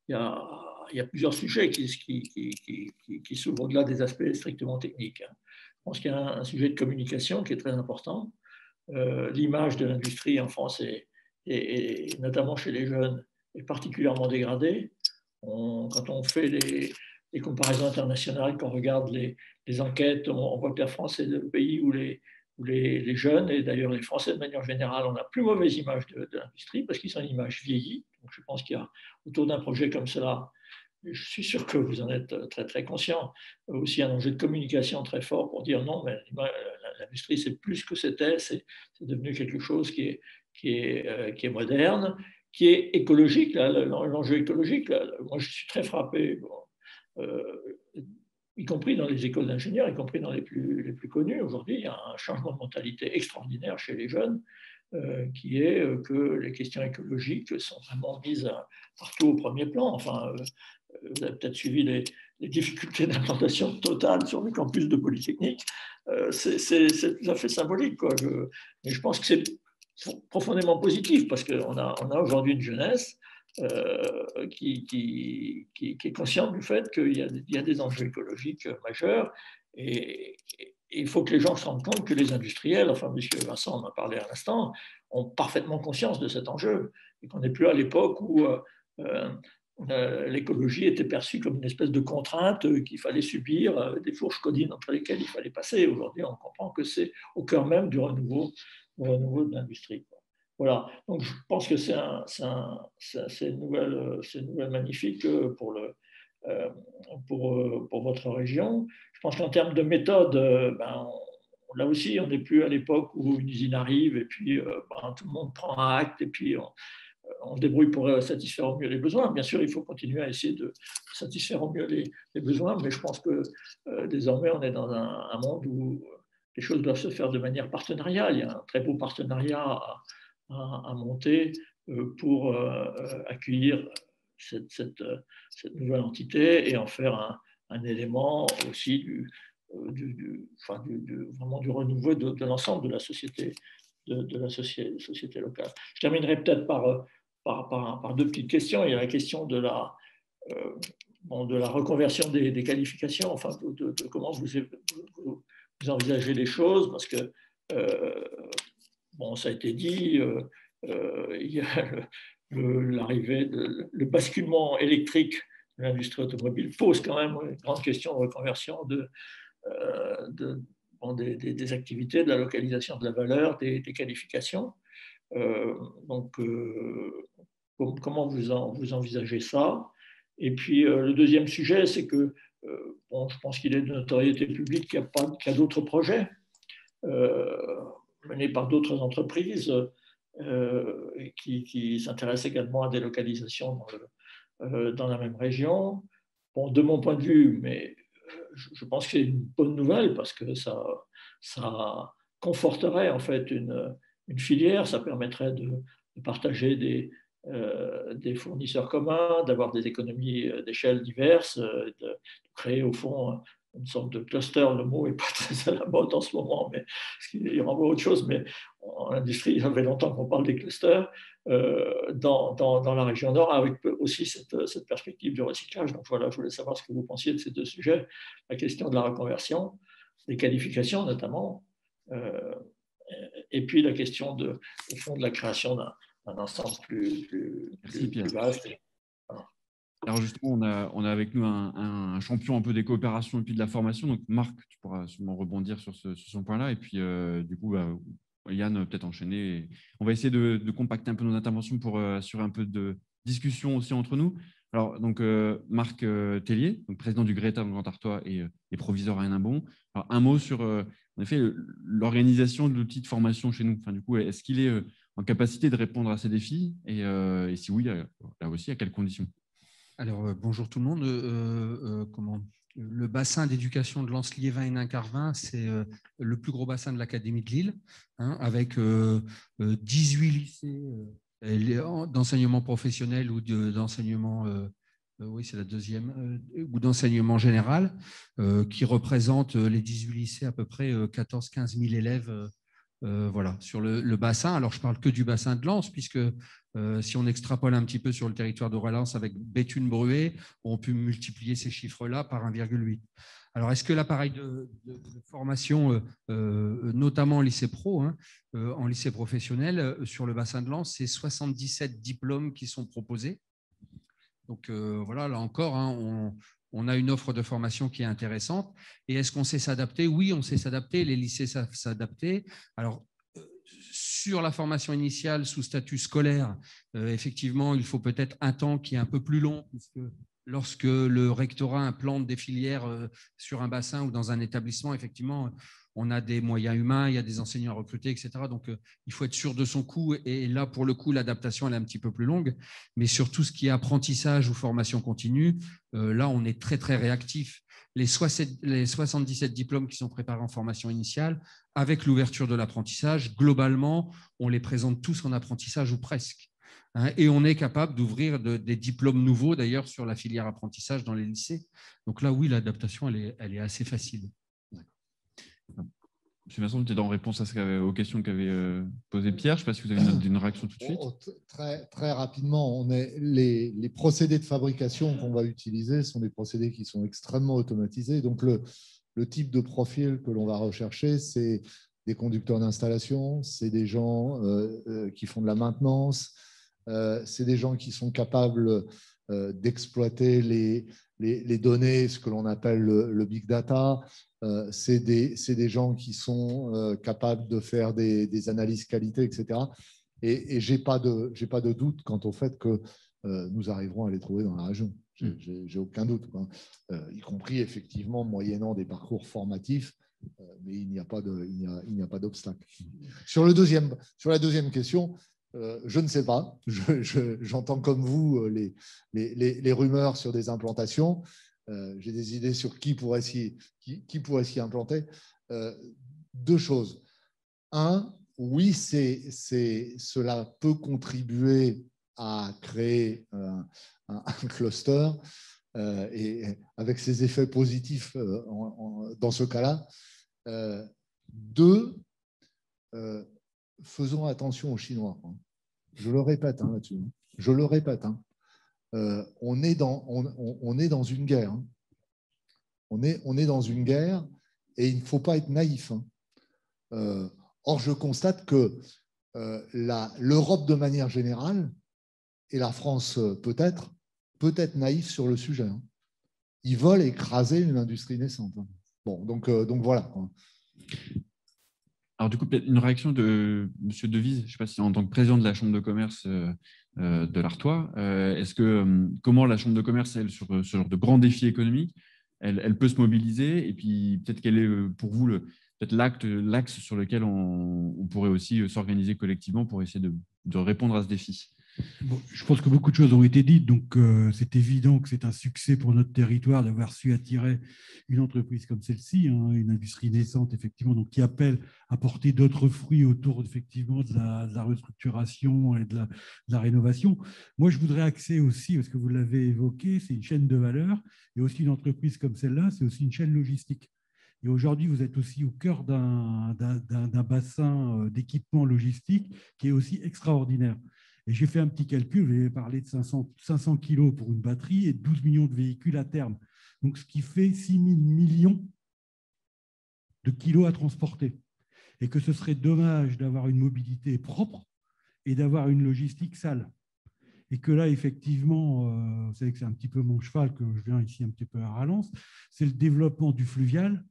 y a plusieurs sujets qui s'ouvrent au-delà des aspects strictement techniques. Je pense qu'il y a un sujet de communication qui est très important. L'image de l'industrie en France, et notamment chez les jeunes, est particulièrement dégradée. Quand on fait les comparaisons internationales, quand on regarde les enquêtes, on voit que la France est le pays où les jeunes, et d'ailleurs les Français de manière générale, ont la plus mauvaise image de l'industrie parce qu'ils ont une image vieillie. Donc je pense qu'il y a autour d'un projet comme cela, je suis sûr que vous en êtes très, très conscient, aussi un enjeu de communication très fort pour dire non, mais l'industrie, c'est plus que c'était, c'est devenu quelque chose qui est moderne, qui est écologique, l'enjeu écologique. Moi, je suis très frappé, y compris dans les écoles d'ingénieurs, y compris dans les plus connues. Aujourd'hui, il y a un changement de mentalité extraordinaire chez les jeunes. qui est que les questions écologiques sont vraiment mises partout au premier plan. Enfin, vous avez peut-être suivi les difficultés d'implantation totale sur le campus de Polytechnique. C'est tout à fait symbolique, quoi. Mais je pense que c'est profondément positif parce qu'on a aujourd'hui une jeunesse qui est consciente du fait qu'il y a des enjeux écologiques majeurs et il faut que les gens se rendent compte que les industriels, enfin, M. Vincent en a parlé à l'instant, ont parfaitement conscience de cet enjeu et qu'on n'est plus à l'époque où l'écologie était perçue comme une espèce de contrainte qu'il fallait subir, des fourches codines entre lesquelles il fallait passer. Aujourd'hui, on comprend que c'est au cœur même du renouveau de l'industrie. Voilà, donc je pense que c'est une nouvelle magnifique pour votre région. Je pense qu'en termes de méthode, là aussi, on n'est plus à l'époque où une usine arrive et puis tout le monde prend un acte et puis on se débrouille pour satisfaire au mieux les besoins. Bien sûr, il faut continuer à essayer de satisfaire au mieux les besoins, mais je pense que désormais, on est dans un monde où les choses doivent se faire de manière partenariale. Il y a un très beau partenariat à monter pour accueillir cette nouvelle entité et en faire un élément aussi vraiment du renouveau de l'ensemble de la société, de la société locale. Je terminerai peut-être par deux petites questions. Il y a la question de la reconversion des qualifications, enfin de comment vous envisagez les choses, parce que ça a été dit, il y a l'arrivée, le basculement électrique de l'industrie automobile pose quand même une grande question de reconversion des activités, de la localisation de la valeur, des qualifications. Comment vous envisagez ça? Et puis, le deuxième sujet, c'est que je pense qu'il est de notoriété publique qu'il y a d'autres projets menés par d'autres entreprises qui s'intéressent également à des localisations dans la même région. Bon, de mon point de vue, mais je pense que c'est une bonne nouvelle parce que ça conforterait en fait une filière, ça permettrait de partager des fournisseurs communs, d'avoir des économies d'échelle diverses, de créer au fond une sorte de cluster. Le mot n'est pas très à la mode en ce moment, mais il renvoie à autre chose. Mais en industrie, il y avait longtemps qu'on parle des clusters dans la région nord, avec aussi cette perspective du recyclage. Donc voilà, je voulais savoir ce que vous pensiez de ces deux sujets, la question de la reconversion, des qualifications notamment, et puis la question au fond de la création d'un ensemble plus vaste. Voilà. Alors justement, on a avec nous un champion un peu des coopérations et puis de la formation. Donc Marc, tu pourras sûrement rebondir sur ce point-là. Et puis du coup, Yann, peut-être enchaîner. On va essayer de compacter un peu nos interventions pour assurer un peu de discussion aussi entre nous. Alors, donc, Marc Tellier, donc, président du Greta Grand Artois et proviseur à Hénin-Bon. Alors, un mot sur, en effet, l'organisation de l'outil de formation chez nous. Enfin, du coup, est-ce qu'il est en capacité de répondre à ces défis et si oui, là aussi, à quelles conditions? Alors, bonjour tout le monde. Le bassin d'éducation de Lens-Liévin et Hénin-Carvin, c'est le plus gros bassin de l'Académie de Lille, avec 18 lycées d'enseignement professionnel ou d'enseignement, oui, c'est la deuxième, ou d'enseignement général, qui représentent les 18 lycées à peu près 14-15 000 élèves. Voilà, sur le bassin. Alors, je ne parle que du bassin de Lens, puisque si on extrapole un petit peu sur le territoire d'Orléans avec Béthune-Bruay, on peut multiplier ces chiffres-là par 1,8. Alors, est-ce que l'appareil de formation, notamment en lycée pro, en lycée professionnel, sur le bassin de Lens, c'est 77 diplômes qui sont proposés. Donc, voilà, là encore, on a une offre de formation qui est intéressante. Et est-ce qu'on sait s'adapter? Oui, on sait s'adapter. Les lycées savent s'adapter. Alors, sur la formation initiale sous statut scolaire, effectivement, il faut peut-être un temps qui est un peu plus long, puisque lorsque le rectorat implante des filières sur un bassin ou dans un établissement, effectivement, on a des moyens humains, il y a des enseignants à recruter, etc. Donc, il faut être sûr de son coût. Et là, pour le coup, l'adaptation, elle est un petit peu plus longue. Mais sur tout ce qui est apprentissage ou formation continue, là, on est très, très réactif. les 77 diplômes qui sont préparés en formation initiale, avec l'ouverture de l'apprentissage, globalement, on les présente tous en apprentissage ou presque. Et on est capable d'ouvrir des diplômes nouveaux, d'ailleurs, sur la filière apprentissage dans les lycées. Donc là, oui, l'adaptation, elle est assez facile. Monsieur Masson, tu es en réponse aux questions qu'avait posées Pierre. Je ne sais pas si vous avez une réaction tout de suite. Très rapidement, les procédés de fabrication qu'on va utiliser sont des procédés qui sont extrêmement automatisés. Donc, le type de profil que l'on va rechercher, c'est des conducteurs d'installation, c'est des gens qui font de la maintenance, c'est des gens qui sont capables d'exploiter les données, ce que l'on appelle le big data. C'est des gens qui sont capables de faire des analyses qualité, etc. Et je n'ai pas de doute quant au fait que nous arriverons à les trouver dans la région. J'ai aucun doute, quoi. Y compris effectivement moyennant des parcours formatifs, mais il n'y a pas d'obstacle. Sur la deuxième question, je ne sais pas. J'entends comme vous les rumeurs sur des implantations. J'ai des idées sur qui pourrait s'y implanter. Deux choses. Un, oui, cela peut contribuer à créer un cluster et avec ses effets positifs dans ce cas-là. Deux, faisons attention aux Chinois. Je le répète là-dessus. Je le répète. On est dans une guerre. On est dans une guerre et il ne faut pas être naïf. Or, je constate que l'Europe de manière générale, et la France peut-être naïf sur le sujet. Ils veulent écraser une industrie naissante. Bon, donc voilà. Alors, du coup, peut-être une réaction de M. Devise, je ne sais pas si en tant que président de la Chambre de commerce de l'Artois, comment la Chambre de commerce, elle, sur ce genre de grands défis économiques, elle peut se mobiliser, et puis peut-être quel est pour vous peut-être l'axe sur lequel on pourrait aussi s'organiser collectivement pour essayer de répondre à ce défi. Bon, je pense que beaucoup de choses ont été dites, donc c'est évident que c'est un succès pour notre territoire d'avoir su attirer une entreprise comme celle-ci, une industrie naissante, effectivement, donc qui appelle à porter d'autres fruits autour effectivement de la restructuration et de la rénovation. Moi, je voudrais axer aussi, parce que vous l'avez évoqué, c'est une chaîne de valeur, et aussi une entreprise comme celle-là, c'est aussi une chaîne logistique. Et aujourd'hui, vous êtes aussi au cœur d'un bassin d'équipement logistique qui est aussi extraordinaire. Et j'ai fait un petit calcul, vous avez parlé de 500 kilos pour une batterie et 12 millions de véhicules à terme. Donc, ce qui fait 6 000 millions de kilos à transporter. Et que ce serait dommage d'avoir une mobilité propre et d'avoir une logistique sale. Et que là, effectivement, vous savez que c'est un petit peu mon cheval, que je viens ici un petit peu à Rallens, c'est le développement du fluvial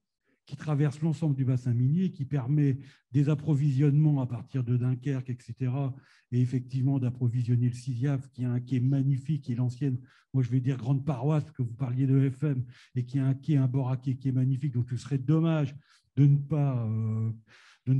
qui traverse l'ensemble du bassin minier, qui permet des approvisionnements à partir de Dunkerque, etc. Et effectivement d'approvisionner le Sisyphe, qui a un quai magnifique, qui est l'ancienne, moi je vais dire grande paroisse, que vous parliez de FM, et qui a un quai, un bord à quai qui est magnifique. Donc ce serait dommage de ne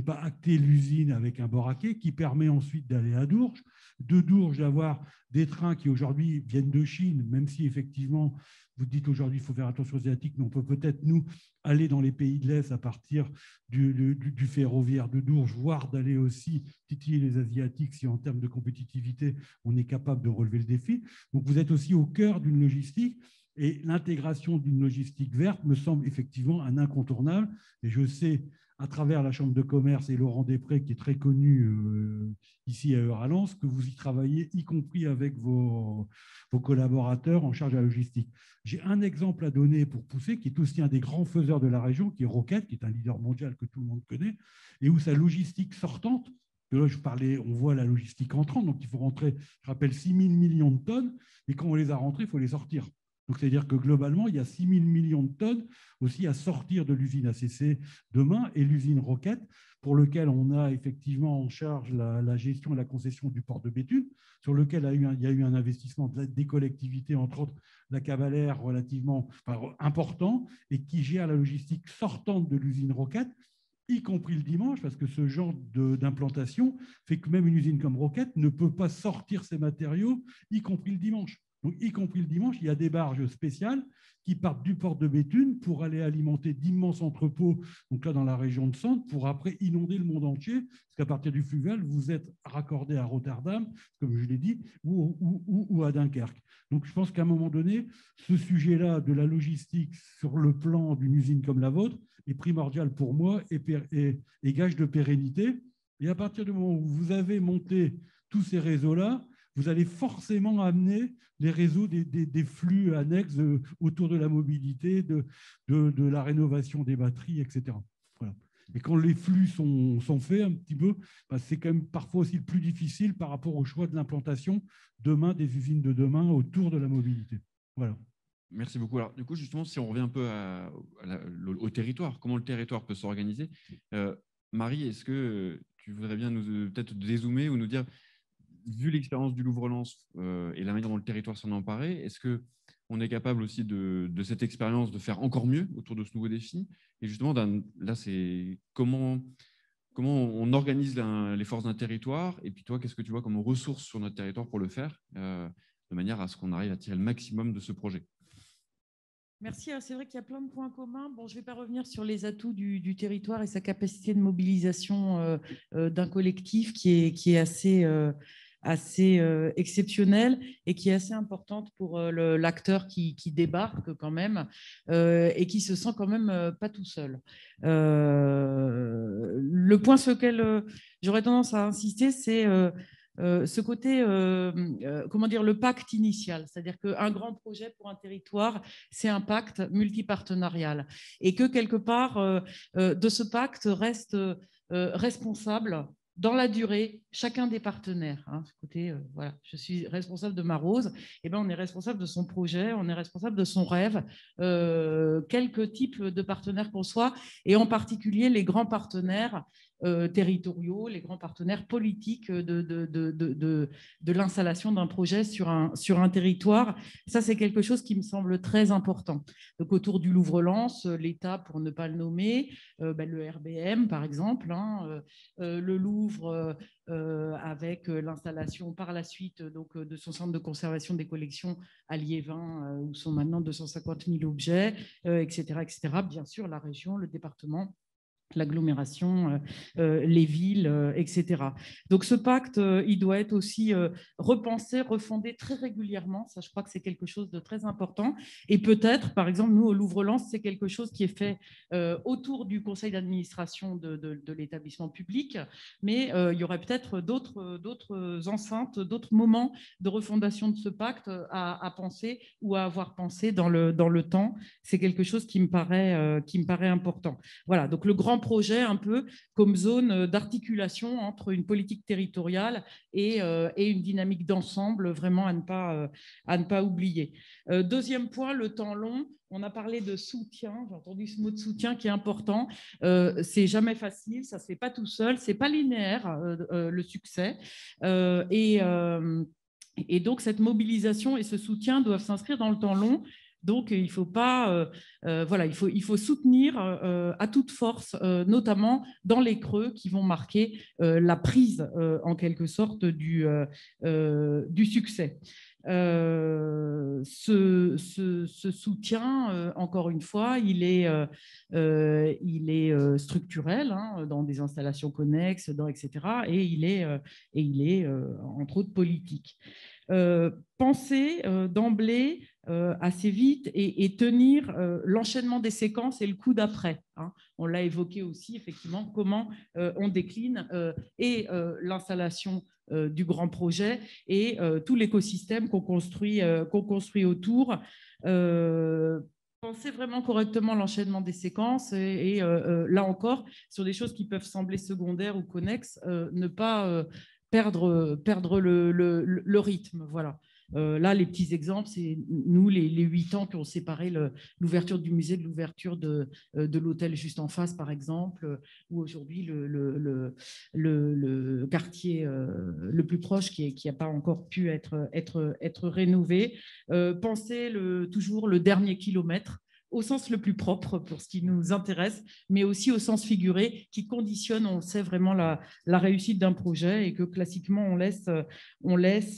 pas acter l'usine avec un bord à quai, qui permet ensuite d'aller à Dourges, de Dourges d'avoir des trains qui aujourd'hui viennent de Chine, même si effectivement, vous dites aujourd'hui il faut faire attention aux Asiatiques, mais on peut peut-être nous aller dans les pays de l'Est à partir du ferroviaire de Dourges, voire d'aller aussi titiller les Asiatiques si en termes de compétitivité, on est capable de relever le défi. Donc vous êtes aussi au cœur d'une logistique. Et l'intégration d'une logistique verte me semble effectivement un incontournable. Et je sais, à travers la Chambre de commerce et Laurent Després, qui est très connu ici à Euralens, que vous y travaillez, y compris avec vos collaborateurs en charge de la logistique. J'ai un exemple à donner pour pousser, qui est aussi un des grands faiseurs de la région, qui est Roquette, qui est un leader mondial que tout le monde connaît, et où sa logistique sortante, que là, on voit la logistique entrante, donc il faut rentrer, je rappelle, 6 000 millions de tonnes, et quand on les a rentrées, il faut les sortir. Donc, c'est-à-dire que globalement, il y a 6 000 millions de tonnes aussi à sortir de l'usine ACC demain et l'usine Roquette, pour lequel on a effectivement en charge la gestion et la concession du port de Béthune, sur lequel il y a eu un investissement des collectivités, entre autres la Cavalère, relativement important, et qui gère la logistique sortante de l'usine Roquette, y compris le dimanche, parce que ce genre d'implantation fait que même une usine comme Roquette ne peut pas sortir ses matériaux, y compris le dimanche. Donc, y compris le dimanche, il y a des barges spéciales qui partent du port de Béthune pour aller alimenter d'immenses entrepôts, donc là dans la région de Sante, pour après inonder le monde entier, parce qu'à partir du fluvial, vous êtes raccordé à Rotterdam, comme je l'ai dit, ou à Dunkerque. Donc je pense qu'à un moment donné, ce sujet-là de la logistique sur le plan d'une usine comme la vôtre est primordial pour moi et gage de pérennité. Et à partir du moment où vous avez monté tous ces réseaux-là, vous allez forcément amener les réseaux des flux annexes autour de la mobilité, de la rénovation des batteries, etc. Voilà. Et quand les flux sont faits un petit peu, c'est quand même parfois aussi le plus difficile par rapport au choix de l'implantation demain des usines de demain autour de la mobilité. Voilà. Merci beaucoup. Alors, du coup, justement, si on revient un peu au territoire, comment le territoire peut s'organiser, Marie, est-ce que tu voudrais bien nous peut-être dézoomer ou nous dire, vu l'expérience du Louvre-Lens et la manière dont le territoire s'en est emparé, est-ce qu'on est capable aussi de cette expérience de faire encore mieux autour de ce nouveau défi? Et justement, là, c'est comment on organise les forces d'un territoire, et puis toi, qu'est-ce que tu vois comme ressources sur notre territoire pour le faire, de manière à ce qu'on arrive à tirer le maximum de ce projet? Merci. C'est vrai qu'il y a plein de points communs. Bon, je ne vais pas revenir sur les atouts du territoire et sa capacité de mobilisation d'un collectif qui est assez exceptionnelle et qui est assez importante pour l'acteur qui débarque quand même et qui se sent quand même pas tout seul. Le point sur lequel j'aurais tendance à insister, c'est ce côté, comment dire, le pacte initial. C'est-à-dire qu'un grand projet pour un territoire, c'est un pacte multipartenarial. Et que quelque part, de ce pacte reste responsable dans la durée, chacun des partenaires. Ce côté, voilà, je suis responsable de ma rose, et ben on est responsable de son projet, on est responsable de son rêve, quelque type de partenaire qu'on soit, et en particulier les grands partenaires territoriaux, les grands partenaires politiques de l'installation d'un projet sur un territoire. Ça, c'est quelque chose qui me semble très important. Donc, autour du Louvre-Lens, l'État, pour ne pas le nommer, le RBM, par exemple, le Louvre avec l'installation par la suite donc, de son centre de conservation des collections à Liévin, où sont maintenant 250 000 objets, etc., etc. Bien sûr, la région, le département, l'agglomération, les villes, etc. Donc ce pacte, il doit être aussi repensé, refondé très régulièrement. Ça, je crois que c'est quelque chose de très important. Et peut-être, par exemple, nous, au Louvre-Lens, c'est quelque chose qui est fait autour du conseil d'administration de l'établissement public, mais il y aurait peut-être d'autres enceintes, d'autres moments de refondation de ce pacte à penser ou à avoir pensé dans le temps. C'est quelque chose qui me paraît important. Voilà, donc le grand projet un peu comme zone d'articulation entre une politique territoriale et une dynamique d'ensemble vraiment à ne pas oublier. Deuxième point, le temps long. On a parlé de soutien, j'ai entendu ce mot de soutien qui est important. C'est jamais facile, ça ne se fait pas tout seul, c'est pas linéaire le succès. Et donc cette mobilisation et ce soutien doivent s'inscrire dans le temps long. Donc, il faut pas, voilà, il faut soutenir à toute force, notamment dans les creux qui vont marquer la prise, en quelque sorte, du succès. Ce soutien, encore une fois, il est structurel dans des installations connexes, etc. Et il est entre autres politique. Penser d'emblée assez vite et tenir l'enchaînement des séquences et le coup d'après. On l'a évoqué aussi, effectivement, comment on décline et l'installation du grand projet et tout l'écosystème qu'on construit autour. Penser vraiment correctement l'enchaînement des séquences et là encore, sur des choses qui peuvent sembler secondaires ou connexes, ne pas perdre le rythme. Voilà. Là, les petits exemples, c'est nous, les 8 ans qui ont séparé l'ouverture du musée de l'ouverture de l'hôtel juste en face, par exemple, ou aujourd'hui le quartier le plus proche qui n'a pas encore pu être rénové. Pensez toujours le dernier kilomètre. au sens le plus propre pour ce qui nous intéresse, mais aussi au sens figuré qui conditionne, on le sait, vraiment la réussite d'un projet et que classiquement on laisse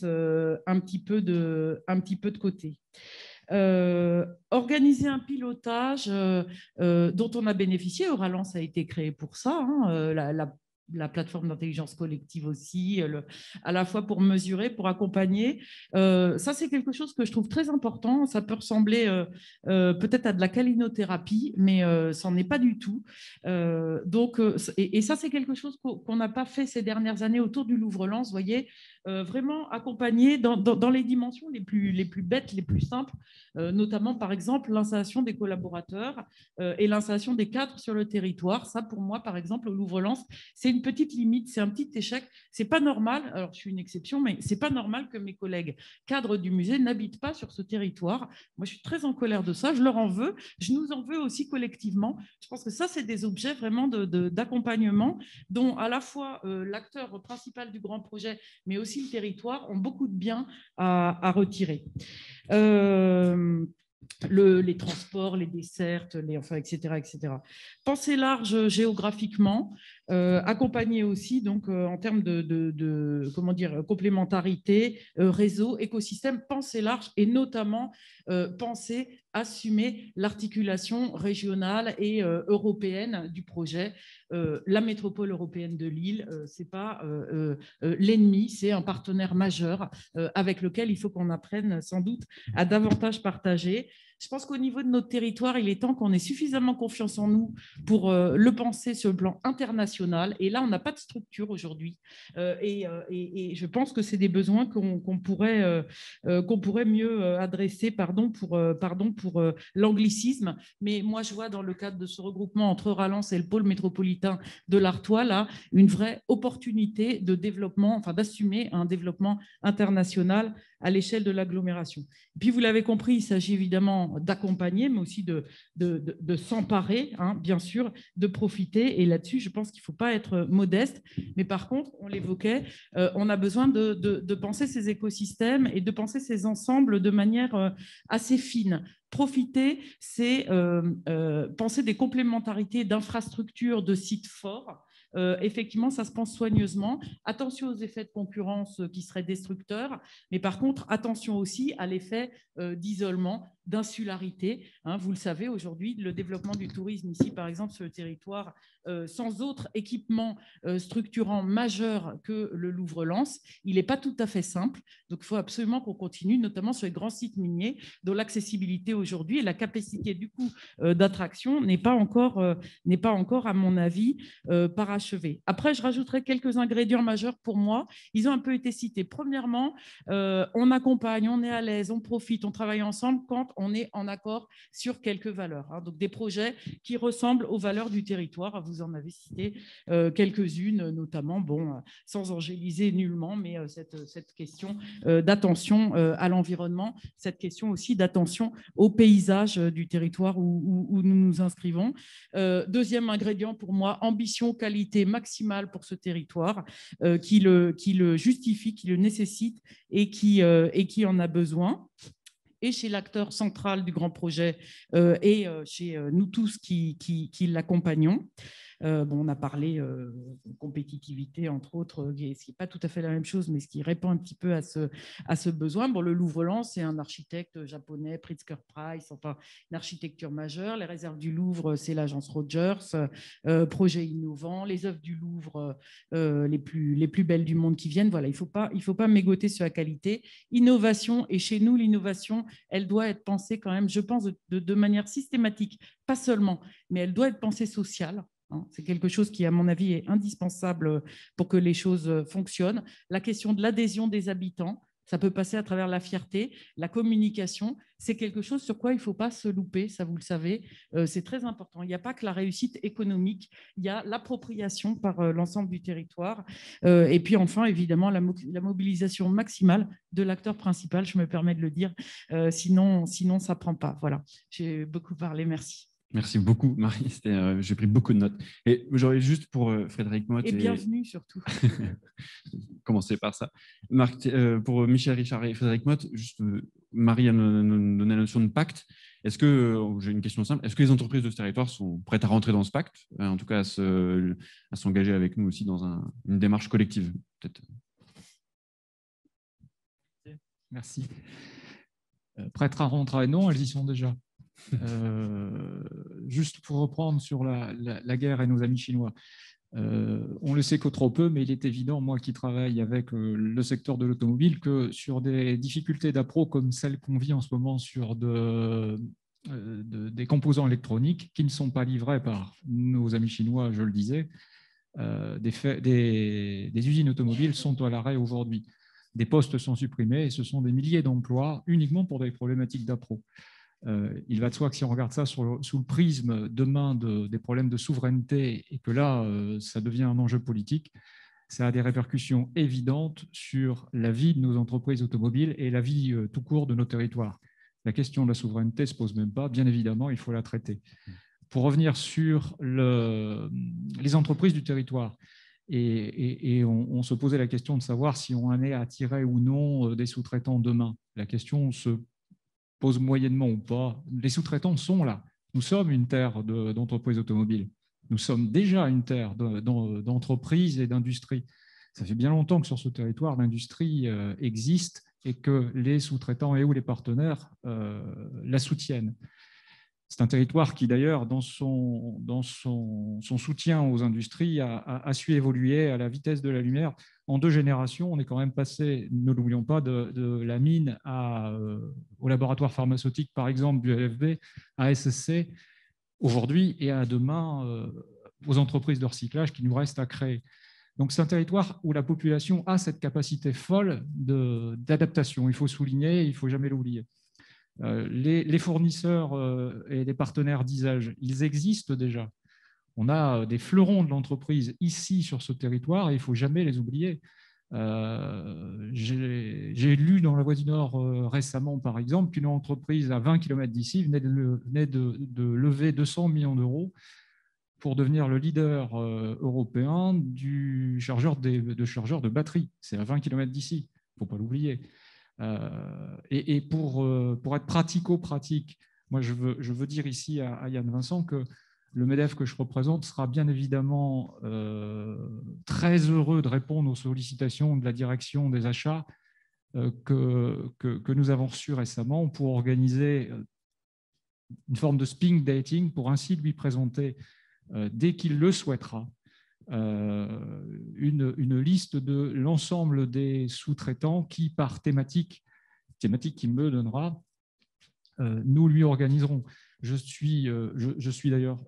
un petit peu de côté. Organiser un pilotage dont on a bénéficié. Euralance a été créé pour ça, la plateforme d'intelligence collective aussi, à la fois pour mesurer, pour accompagner. Ça, c'est quelque chose que je trouve très important. Ça peut ressembler peut-être à de la calinothérapie, mais ça n'en est pas du tout. Et ça, c'est quelque chose qu'on n'a pas fait ces dernières années autour du Louvre-Lens, vous voyez, vraiment accompagner dans les dimensions les plus bêtes, les plus simples, notamment, par exemple, l'installation des collaborateurs et l'installation des cadres sur le territoire. Ça, pour moi, par exemple, au Louvre-Lens, c'est une petite limite, c'est un petit échec. C'est pas normal, alors je suis une exception, mais c'est pas normal que mes collègues cadres du musée n'habitent pas sur ce territoire. Moi, je suis très en colère de ça, je leur en veux, je nous en veux aussi collectivement. Je pense que ça, c'est des objets vraiment d'accompagnement dont à la fois l'acteur principal du grand projet, mais aussi le territoire, ont beaucoup de bien à retirer. Les transports, les dessertes, etc. Penser large géographiquement, accompagner aussi donc en termes de comment dire, complémentarité, réseau, écosystème, penser large et notamment penser, assumer l'articulation régionale et européenne du projet. La métropole européenne de Lille, c'est pas l'ennemi, c'est un partenaire majeur avec lequel il faut qu'on apprenne sans doute à davantage partager. Je pense qu'au niveau de notre territoire, il est temps qu'on ait suffisamment confiance en nous pour le penser sur le plan international. Et là, on n'a pas de structure aujourd'hui. Et je pense que c'est des besoins qu'on pourrait mieux adresser, pardon pour l'anglicisme. Mais moi, je vois dans le cadre de ce regroupement entre Euralance et le pôle métropolitain de l'Artois, là, une vraie opportunité de développement, enfin d'assumer un développement international à l'échelle de l'agglomération. Puis, vous l'avez compris, il s'agit évidemment d'accompagner, mais aussi de s'emparer, bien sûr, de profiter. Et là-dessus, je pense qu'il ne faut pas être modeste. Mais par contre, on l'évoquait, on a besoin de penser ces écosystèmes et de penser ces ensembles de manière assez fine. Profiter, c'est penser des complémentarités d'infrastructures, de sites forts. Effectivement, ça se pense soigneusement. Attention aux effets de concurrence qui seraient destructeurs, mais par contre, attention aussi à l'effet d'isolement, d'insularité. Vous le savez, aujourd'hui, le développement du tourisme ici, par exemple, sur le territoire, sans autre équipement structurant majeur que le Louvre-Lens, il n'est pas tout à fait simple. Donc, il faut absolument qu'on continue, notamment sur les grands sites miniers, dont l'accessibilité aujourd'hui et la capacité du coup d'attraction n'est pas encore, à mon avis, parachevée. Après, je rajouterai quelques ingrédients majeurs pour moi. Ils ont un peu été cités. Premièrement, on accompagne, on est à l'aise, on profite, on travaille ensemble quand on est en accord sur quelques valeurs. Donc, des projets qui ressemblent aux valeurs du territoire. Vous en avez cité quelques-unes, notamment, sans angéliser nullement, mais cette question d'attention à l'environnement, cette question aussi d'attention au paysage du territoire où nous nous inscrivons. Deuxième ingrédient pour moi, ambition, qualité maximale pour ce territoire qui le justifie, qui le nécessite et qui en a besoin. Et chez l'acteur central du grand projet et chez nous tous qui l'accompagnons. On a parlé de compétitivité, entre autres, ce qui n'est pas tout à fait la même chose, mais ce qui répond un petit peu à ce besoin. Le Louvre-Lens, c'est un architecte japonais, Pritzker Price, enfin, une architecture majeure. Les réserves du Louvre, c'est l'agence Rogers, projet innovant. Les œuvres du Louvre, les plus belles du monde qui viennent. Voilà, il faut pas mégoter sur la qualité. Innovation, et chez nous, l'innovation, elle doit être pensée quand même, je pense, de manière systématique, pas seulement, mais elle doit être pensée sociale. C'est quelque chose qui, à mon avis, est indispensable pour que les choses fonctionnent. La question de l'adhésion des habitants, ça peut passer à travers la fierté, la communication. C'est quelque chose sur quoi il ne faut pas se louper, ça vous le savez. C'est très important. Il n'y a pas que la réussite économique, il y a l'appropriation par l'ensemble du territoire. Et puis enfin, évidemment, la mobilisation maximale de l'acteur principal, je me permets de le dire. Sinon ça ne prend pas. Voilà, j'ai beaucoup parlé. Merci. Merci beaucoup, Marie. J'ai pris beaucoup de notes. Et j'aurais juste pour Frédéric Motte. Et bienvenue surtout. Commencer par ça. Marc, pour Michel Richard et Frédéric Motte, juste, Marie a donné la notion de pacte. Est-ce que, j'ai une question simple, est-ce que les entreprises de ce territoire sont prêtes à rentrer dans ce pacte, en tout cas à s'engager avec nous aussi dans une démarche collective, peut-être? Merci. Prêtes à rentrer, non, elles y sont déjà. Juste pour reprendre sur la guerre et nos amis chinois, on le sait que trop peu, mais il est évident, moi qui travaille avec le secteur de l'automobile, que sur des difficultés d'appro comme celles qu'on vit en ce moment sur des composants électroniques qui ne sont pas livrés par nos amis chinois, je le disais, des usines automobiles sont à l'arrêt aujourd'hui. Des postes sont supprimés et ce sont des milliers d'emplois uniquement pour des problématiques d'appro. Il va de soi que si on regarde ça sous le prisme demain des problèmes de souveraineté et que là, ça devient un enjeu politique, ça a des répercussions évidentes sur la vie de nos entreprises automobiles et la vie tout court de nos territoires. La question de la souveraineté ne se pose même pas. Bien évidemment, il faut la traiter. Pour revenir sur les entreprises du territoire, et on se posait la question de savoir si on en est à attirer ou non des sous-traitants demain. La question se pose moyennement ou pas. Les sous-traitants sont là. Nous sommes une terre d'entreprises automobiles. Nous sommes déjà une terre d'entreprises et d'industrie. Ça fait bien longtemps que sur ce territoire, l'industrie existe et que les sous-traitants et ou les partenaires la soutiennent. C'est un territoire qui, d'ailleurs, dans son soutien aux industries, a su évoluer à la vitesse de la lumière. En 2 générations, on est quand même passé, ne l'oublions pas, de la mine au laboratoire pharmaceutique, par exemple, du LFB, à SSC, aujourd'hui, et à demain, aux entreprises de recyclage qui nous restent à créer. Donc, c'est un territoire où la population a cette capacité folle d'adaptation. Il faut souligner, il ne faut jamais l'oublier. Les fournisseurs et les partenaires d'ISAGE, ils existent déjà. On a des fleurons de l'entreprise ici sur ce territoire et il ne faut jamais les oublier. J'ai lu dans la Voix du Nord récemment, par exemple, qu'une entreprise à 20 km d'ici venait de lever 200 millions d'euros pour devenir le leader européen de chargeurs de batterie. C'est à 20 km d'ici, il ne faut pas l'oublier. Et pour être pratico-pratique, moi je veux dire ici à Yann Vincent que le MEDEF que je représente sera bien évidemment très heureux de répondre aux sollicitations de la direction des achats que nous avons reçues récemment pour organiser une forme de speed dating pour ainsi lui présenter, dès qu'il le souhaitera, une liste de l'ensemble des sous-traitants qui, par thématique qu'il me donnera, nous lui organiserons. Je suis d'ailleurs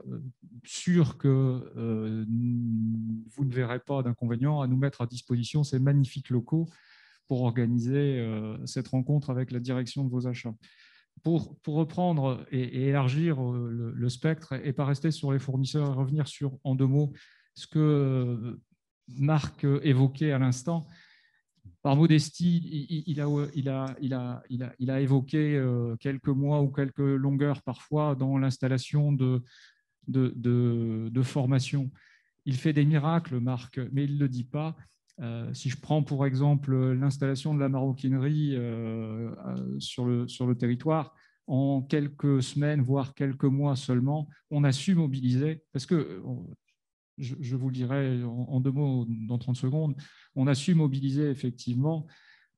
sûr que vous ne verrez pas d'inconvénient à nous mettre à disposition ces magnifiques locaux pour organiser cette rencontre avec la direction de vos achats. Pour reprendre et élargir le spectre et pas rester sur les fournisseurs et revenir sur, en 2 mots, ce que Marc évoquait à l'instant, par modestie, il a évoqué quelques mois ou quelques longueurs parfois dans l'installation de formation. Il fait des miracles, Marc, mais il ne le dit pas. Si je prends pour exemple l'installation de la maroquinerie sur le territoire, en quelques semaines, voire quelques mois seulement, on a su mobiliser, parce que je vous le dirai en 2 mots dans 30 secondes, on a su mobiliser effectivement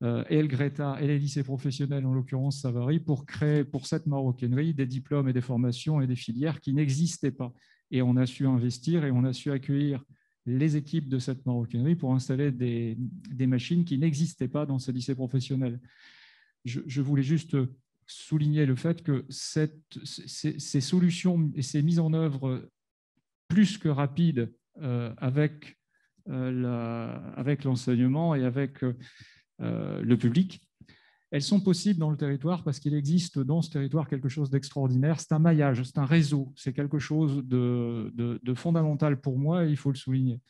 et le Greta et les lycées professionnels, en l'occurrence Savary, pour créer pour cette maroquinerie des diplômes et des formations et des filières qui n'existaient pas. Et on a su investir et on a su accueillir les équipes de cette maroquinerie pour installer des machines qui n'existaient pas dans ces lycées professionnels. Je voulais juste souligner le fait que ces solutions et ces mises en œuvre plus que rapides avec l'enseignement et avec le public, elles sont possibles dans le territoire parce qu'il existe dans ce territoire quelque chose d'extraordinaire. C'est un maillage, c'est un réseau, c'est quelque chose de fondamental pour moi et il faut le souligner.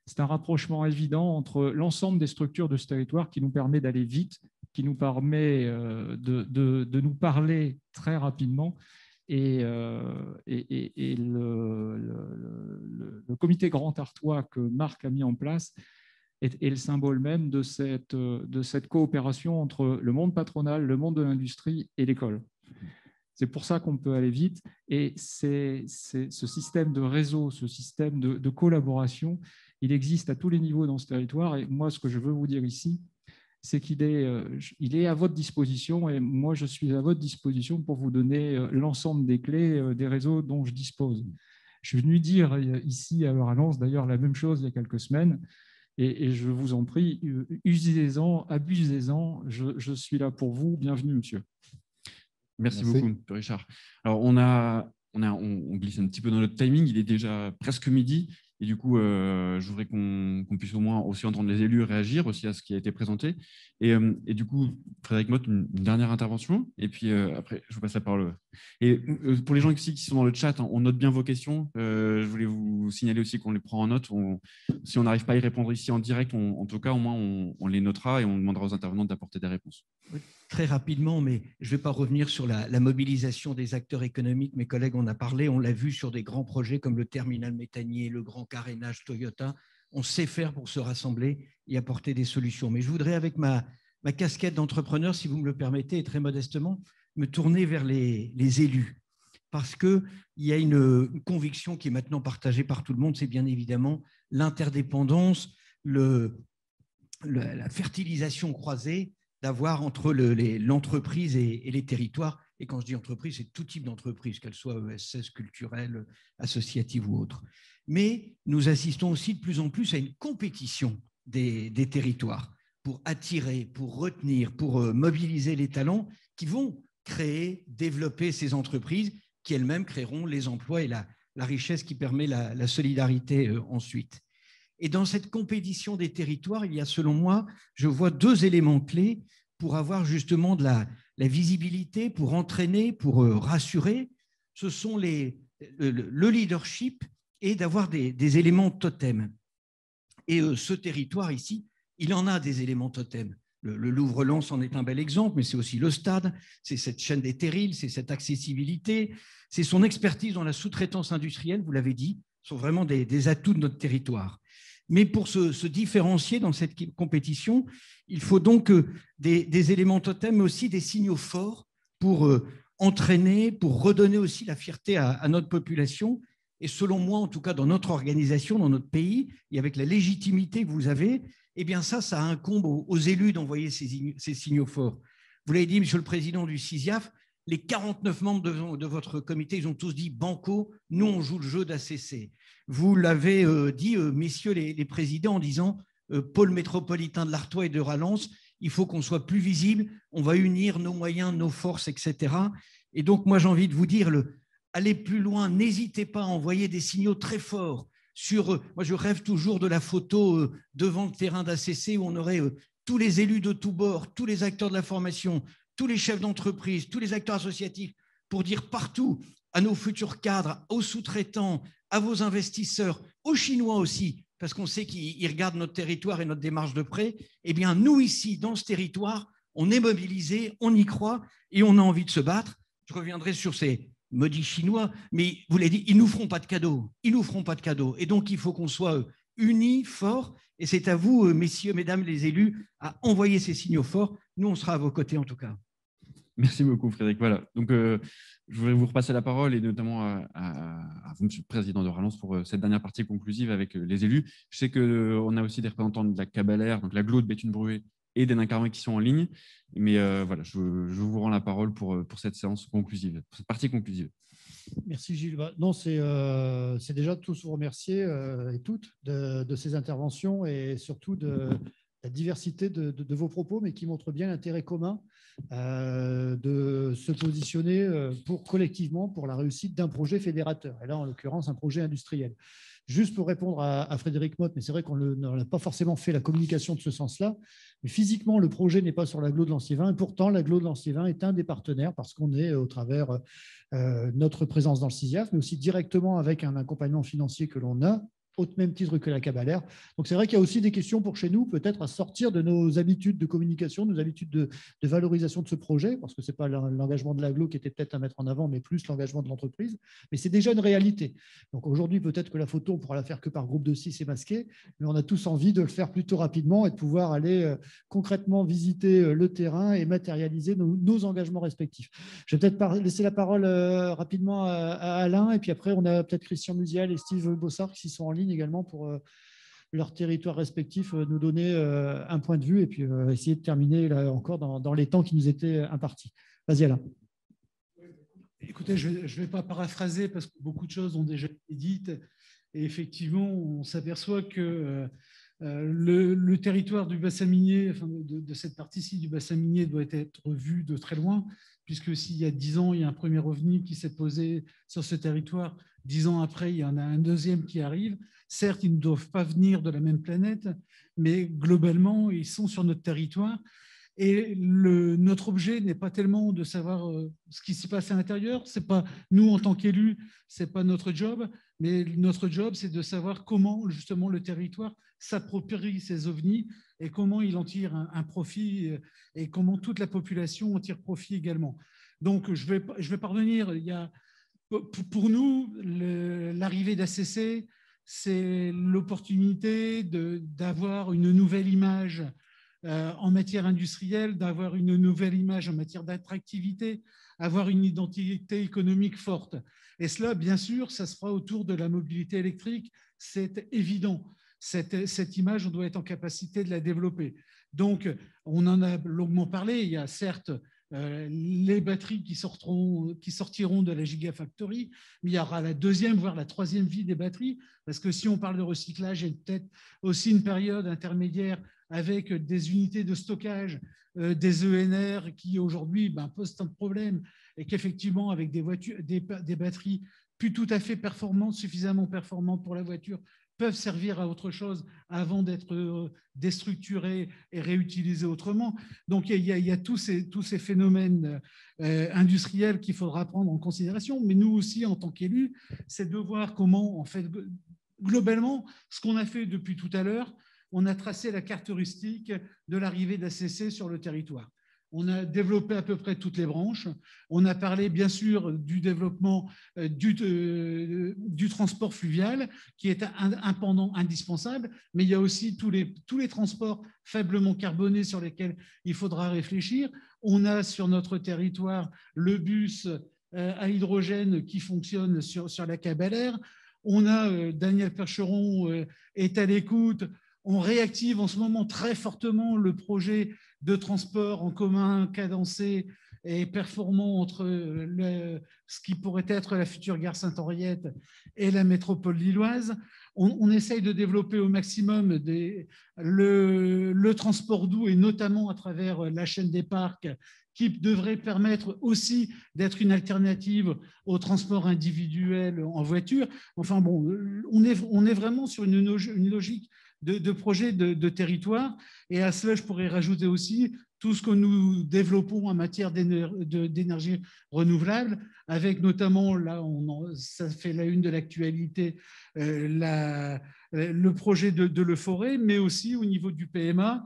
C'est un rapprochement évident entre l'ensemble des structures de ce territoire qui nous permet d'aller vite, qui nous permet de nous parler très rapidement Et le comité Grand Artois que Marc a mis en place est le symbole même de cette coopération entre le monde patronal, le monde de l'industrie et l'école. C'est pour ça qu'on peut aller vite. Et ce système de réseau, ce système de collaboration, il existe à tous les niveaux dans ce territoire. Et moi, ce que je veux vous dire ici, c'est qu'il est à votre disposition et moi, je suis à votre disposition pour vous donner l'ensemble des clés des réseaux dont je dispose. Je suis venu dire ici à Valence, d'ailleurs, la même chose il y a quelques semaines. Et je vous en prie, usez-en, abusez-en. Je suis là pour vous. Bienvenue, monsieur. Merci beaucoup, Richard. Alors, on glisse un petit peu dans notre timing. Il est déjà presque midi. Et du coup, je voudrais qu'on puisse au moins aussi entendre les élus réagir aussi à ce qui a été présenté. Et du coup, Frédéric Motte, une dernière intervention. Et puis après, je vous passe la parole. Et pour les gens ici qui sont dans le chat, on note bien vos questions. Je voulais vous signaler aussi qu'on les prend en note. Si on n'arrive pas à y répondre ici en direct, en tout cas, au moins, on les notera et on demandera aux intervenants d'apporter des réponses. Oui, très rapidement, mais je ne vais pas revenir sur la mobilisation des acteurs économiques. Mes collègues en ont parlé, on l'a vu sur des grands projets comme le terminal méthanier, le grand carénage Toyota. On sait faire pour se rassembler et apporter des solutions. Mais je voudrais, avec ma casquette d'entrepreneur, si vous me le permettez, et très modestement, me tourner vers les élus. Parce qu'il y a une conviction qui est maintenant partagée par tout le monde, c'est bien évidemment l'interdépendance, la fertilisation croisée d'avoir entre l'entreprise et les territoires. Et quand je dis entreprise, c'est tout type d'entreprise, qu'elle soit ESS, culturelle, associative ou autre. Mais nous assistons aussi de plus en plus à une compétition des territoires pour attirer, pour retenir, pour mobiliser les talents qui vont créer, développer ces entreprises qui elles-mêmes créeront les emplois et la richesse qui permet la solidarité ensuite. Et dans cette compétition des territoires, il y a, selon moi, je vois deux éléments clés pour avoir justement de la visibilité, pour entraîner, pour rassurer. Ce sont le leadership et d'avoir des éléments totems. Et ce territoire ici, il en a des éléments totems. Le Louvre-Lens en est un bel exemple, mais c'est aussi le stade, c'est cette chaîne des terrils, c'est cette accessibilité, c'est son expertise dans la sous-traitance industrielle, vous l'avez dit, sont vraiment des atouts de notre territoire. Mais pour se différencier dans cette compétition, il faut donc des éléments totems, mais aussi des signaux forts pour entraîner, pour redonner aussi la fierté à notre population. Et selon moi, en tout cas dans notre organisation, dans notre pays, et avec la légitimité que vous avez, eh bien ça incombe aux élus d'envoyer ces signaux forts. Vous l'avez dit, Monsieur le Président du CISIAF, les 49 membres de votre comité, ils ont tous dit banco, nous on joue le jeu d'ACC. Vous l'avez dit, messieurs les présidents, en disant pôle métropolitain de l'Artois et de Rallens, il faut qu'on soit plus visible, on va unir nos moyens, nos forces, etc. Et donc moi j'ai envie de vous dire, allez plus loin, n'hésitez pas à envoyer des signaux très forts. Moi je rêve toujours de la photo devant le terrain d'ACC où on aurait tous les élus de tous bords, tous les acteurs de la formation, tous les chefs d'entreprise, tous les acteurs associatifs, pour dire partout à nos futurs cadres, aux sous-traitants, à vos investisseurs, aux Chinois aussi, parce qu'on sait qu'ils regardent notre territoire et notre démarche de près, eh bien nous ici, dans ce territoire, on est mobilisés, on y croit et on a envie de se battre. Je reviendrai sur ces maudits Chinois, mais vous l'avez dit, ils ne nous feront pas de cadeaux, ils nous feront pas de cadeaux. Et donc il faut qu'on soit unis, forts, et c'est à vous, messieurs, mesdames les élus, à envoyer ces signaux forts. Nous, on sera à vos côtés en tout cas. Merci beaucoup, Frédéric. Voilà. Donc, je voudrais vous repasser la parole et notamment à vous, Monsieur le Président de Rallens, pour cette dernière partie conclusive avec les élus. Je sais qu'on a aussi des représentants de la Cabalère, donc l'agglo de Béthune-Bruay et des Nains-Carvin qui sont en ligne. Mais voilà, je vous rends la parole pour cette séance conclusive, pour cette partie conclusive. Merci Gilles. Non, c'est déjà tous vous remercier et toutes de ces interventions et surtout de la diversité de vos propos, mais qui montre bien l'intérêt commun de se positionner collectivement pour la réussite d'un projet fédérateur, et là en l'occurrence un projet industriel. Juste pour répondre à Frédéric Motte, mais c'est vrai qu'on n'a pas forcément fait la communication de ce sens-là, mais physiquement le projet n'est pas sur l'agglo de Lanciévin, et pourtant l'agglo de Lanciévin est un des partenaires parce qu'on est au travers notre présence dans le CISIAF, mais aussi directement avec un accompagnement financier que l'on a au même titre que la Cabalère. Donc, c'est vrai qu'il y a aussi des questions pour chez nous, peut-être à sortir de nos habitudes de communication, nos habitudes de valorisation de ce projet, parce que ce n'est pas l'engagement de l'agglo qui était peut-être à mettre en avant, mais plus l'engagement de l'entreprise. Mais c'est déjà une réalité. Donc, aujourd'hui, peut-être que la photo, on ne pourra la faire que par groupe de 6 et masqué, mais on a tous envie de le faire plutôt rapidement et de pouvoir aller concrètement visiter le terrain et matérialiser nos engagements respectifs. Je vais peut-être laisser la parole rapidement à Alain, et puis après, on a peut-être Christian Musial et Steve Bossard qui sont en ligne également pour leurs territoires respectifs nous donner un point de vue et puis essayer de terminer là encore dans les temps qui nous étaient impartis. Vas-y Alain. Écoutez, je ne vais pas paraphraser parce que beaucoup de choses ont déjà été dites et effectivement, on s'aperçoit que le territoire du bassin minier, enfin de cette partie-ci du bassin minier doit être vu de très loin, puisque s'il y a 10 ans, il y a un premier OVNI qui s'est posé sur ce territoire, 10 ans après, il y en a un deuxième qui arrive. Certes, ils ne doivent pas venir de la même planète, mais globalement, ils sont sur notre territoire. Et notre objet n'est pas tellement de savoir ce qui s'y passe à l'intérieur. C'est pas nous, en tant qu'élus, ce n'est pas notre job, mais notre job, c'est de savoir comment, justement, le territoire s'approprie ces ovnis et comment il en tire un profit et comment toute la population en tire profit également. Donc, je vais parvenir. Pour nous, l'arrivée d'ACC, c'est l'opportunité d'avoir une nouvelle image en matière industrielle, d'avoir une nouvelle image en matière d'attractivité, avoir une identité économique forte. Et cela, bien sûr, ça se fera autour de la mobilité électrique, c'est évident. Cette image, on doit être en capacité de la développer. Donc, on en a longuement parlé. Il y a certes les batteries qui sortiront de la Gigafactory, mais il y aura la deuxième, voire la troisième vie des batteries, parce que si on parle de recyclage, il y a peut-être aussi une période intermédiaire avec des unités de stockage, des ENR qui aujourd'hui posent tant de problèmes et qu'effectivement, avec des batteries plus tout à fait performantes, suffisamment performantes pour la voiture, peuvent servir à autre chose avant d'être déstructurés et réutilisés autrement. Donc, il y a tous ces phénomènes industriels qu'il faudra prendre en considération. Mais nous aussi, en tant qu'élus, c'est de voir comment, en fait, globalement, ce qu'on a fait depuis tout à l'heure, on a tracé la carte heuristique de l'arrivée d'ACC sur le territoire. On a développé à peu près toutes les branches. On a parlé, bien sûr, du développement du transport fluvial, qui est un pendant indispensable, mais il y a aussi tous les transports faiblement carbonés sur lesquels il faudra réfléchir. On a sur notre territoire le bus à hydrogène qui fonctionne sur la Cabalère. On a, Daniel Percheron est à l'écoute. On réactive en ce moment très fortement le projet de transport en commun cadencé et performant entre ce qui pourrait être la future gare Saint-Henriette et la métropole lilloise. On essaye de développer au maximum le transport doux et notamment à travers la chaîne des parcs qui devrait permettre aussi d'être une alternative au transport individuel en voiture. Enfin bon, on est vraiment sur une logique de projets de territoire. Et à cela, je pourrais rajouter aussi tout ce que nous développons en matière d'énergie renouvelable, avec notamment, là, ça fait la une de l'actualité, le projet de Le Forêt, mais aussi au niveau du PMA,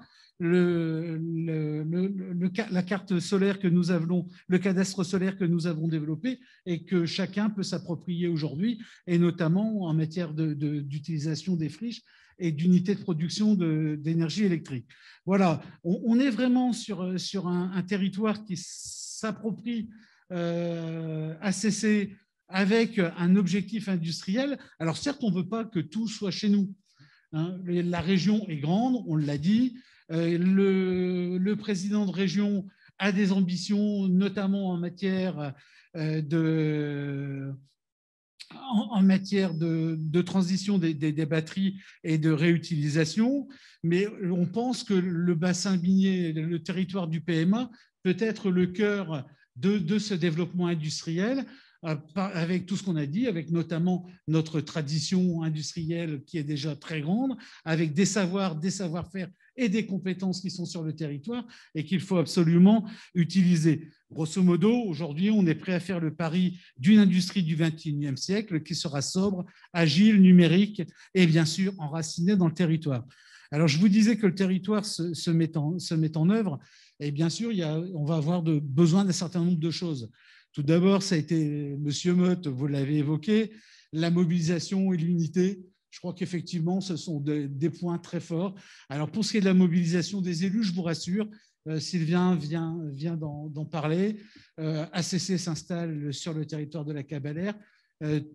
la carte solaire que nous avons, le cadastre solaire que nous avons développé et que chacun peut s'approprier aujourd'hui, et notamment en matière d'utilisation des friches et d'unités de production d'énergie électrique. Voilà, on est vraiment sur un territoire qui s'approprie ACC avec un objectif industriel. Alors certes, on ne veut pas que tout soit chez nous. Hein. La région est grande, on l'a dit. Le président de région a des ambitions, notamment en matière de transition des batteries et de réutilisation, mais on pense que le bassin minier, le territoire du PMA peut être le cœur de ce développement industriel, avec tout ce qu'on a dit, avec notamment notre tradition industrielle qui est déjà très grande, avec des savoir-faire et des compétences qui sont sur le territoire et qu'il faut absolument utiliser. Grosso modo, aujourd'hui, on est prêt à faire le pari d'une industrie du XXIe siècle qui sera sobre, agile, numérique et bien sûr enracinée dans le territoire. Alors, je vous disais que le territoire se met en œuvre et bien sûr, on va avoir besoin d'un certain nombre de choses. Tout d'abord, ça a été, Monsieur Motte, vous l'avez évoqué, la mobilisation et l'unité. Je crois qu'effectivement, ce sont des points très forts. Alors, pour ce qui est de la mobilisation des élus, je vous rassure, Sylvain vient d'en parler. ACC s'installe sur le territoire de la Cabalère.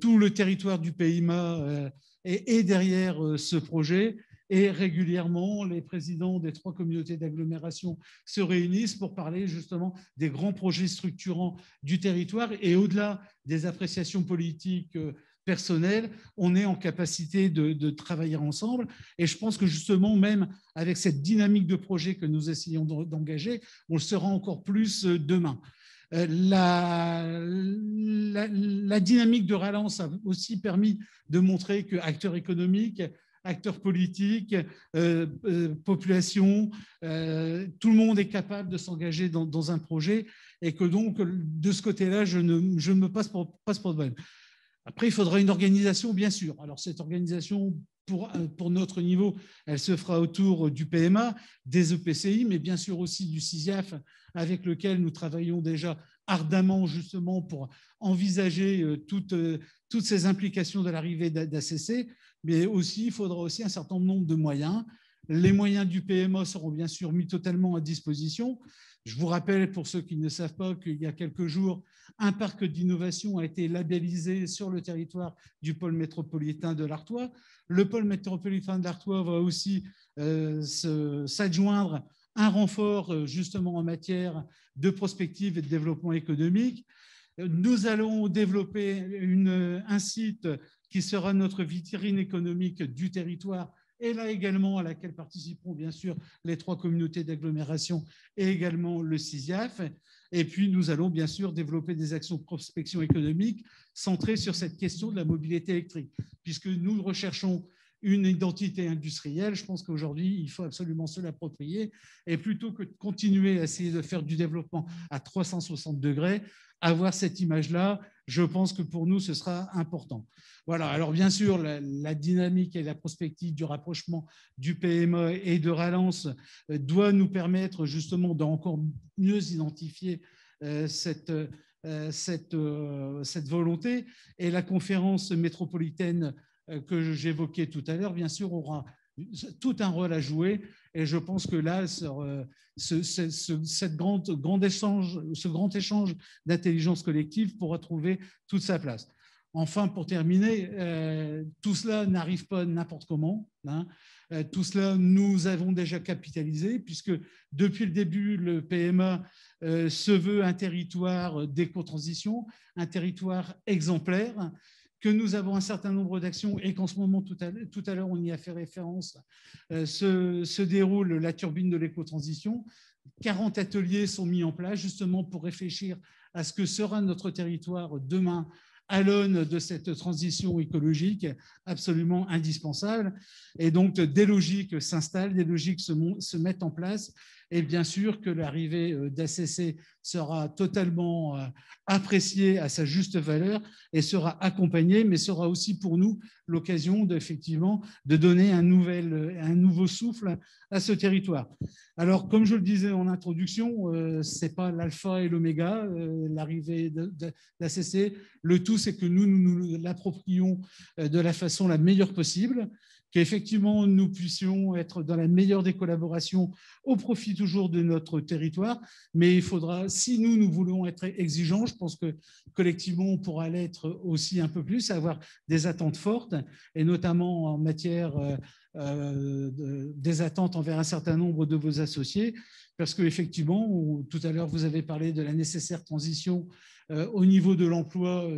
Tout le territoire du PIMA est derrière ce projet. Et régulièrement, les présidents des 3 communautés d'agglomération se réunissent pour parler justement des grands projets structurants du territoire. Et au-delà des appréciations politiques personnelles, on est en capacité de travailler ensemble. Et je pense que justement, même avec cette dynamique de projet que nous essayons d'engager, on le sera encore plus demain. La dynamique de Rallens a aussi permis de montrer que acteurs économiques, acteurs politiques, population, tout le monde est capable de s'engager dans un projet et que donc, de ce côté-là, je ne me passe pas de problème. Après, il faudra une organisation, bien sûr. Alors, cette organisation, pour notre niveau, elle se fera autour du PMA, des EPCI, mais bien sûr aussi du CISIAF, avec lequel nous travaillons déjà ardemment justement pour envisager toutes ces implications de l'arrivée d'ACC, mais aussi, il faudra aussi un certain nombre de moyens. Les moyens du PMA seront bien sûr mis totalement à disposition. Je vous rappelle, pour ceux qui ne savent pas, qu'il y a quelques jours, un parc d'innovation a été labellisé sur le territoire du pôle métropolitain de l'Artois. Le pôle métropolitain de l'Artois va aussi s'adjoindre un renfort justement en matière de prospective et de développement économique. Nous allons développer un site qui sera notre vitrine économique du territoire, et là également à laquelle participeront bien sûr les 3 communautés d'agglomération et également le CISIAF. Et puis nous allons bien sûr développer des actions de prospection économique centrées sur cette question de la mobilité électrique, puisque nous recherchons une identité industrielle. Je pense qu'aujourd'hui, il faut absolument se l'approprier. Et plutôt que de continuer à essayer de faire du développement à 360 degrés, avoir cette image-là, je pense que pour nous, ce sera important. Voilà. Alors, bien sûr, la dynamique et la prospective du rapprochement du PMA et de Rallens doit nous permettre justement d'encore mieux identifier cette volonté. Et la conférence métropolitaine que j'évoquais tout à l'heure, bien sûr, aura tout un rôle à jouer. Et je pense que là, ce grand échange d'intelligence collective pourra trouver toute sa place. Enfin, pour terminer, tout cela n'arrive pas n'importe comment. Hein. Tout cela, nous avons déjà capitalisé, puisque depuis le début, le PMA se veut un territoire d'éco-transition, un territoire exemplaire, que nous avons un certain nombre d'actions et qu'en ce moment, tout à l'heure, on y a fait référence, se déroule la turbine de l'éco-transition. 40 ateliers sont mis en place justement pour réfléchir à ce que sera notre territoire demain à l'aune de cette transition écologique absolument indispensable. Et donc, des logiques s'installent, des logiques se mettent en place. Et bien sûr que l'arrivée d'ACC sera totalement appréciée à sa juste valeur et sera accompagnée, mais sera aussi pour nous l'occasion effectivement de donner un nouveau souffle à ce territoire. Alors, comme je le disais en introduction, ce n'est pas l'alpha et l'oméga, l'arrivée d'ACC. Le tout, c'est que nous l'approprions de la façon la meilleure possible, qu'effectivement nous puissions être dans la meilleure des collaborations au profit toujours de notre territoire. Mais il faudra, si nous voulons être exigeants, je pense que collectivement on pourra l'être aussi un peu plus, avoir des attentes fortes, et notamment en matière des attentes envers un certain nombre de vos associés, parce qu'effectivement, tout à l'heure vous avez parlé de la nécessaire transition au niveau de l'emploi,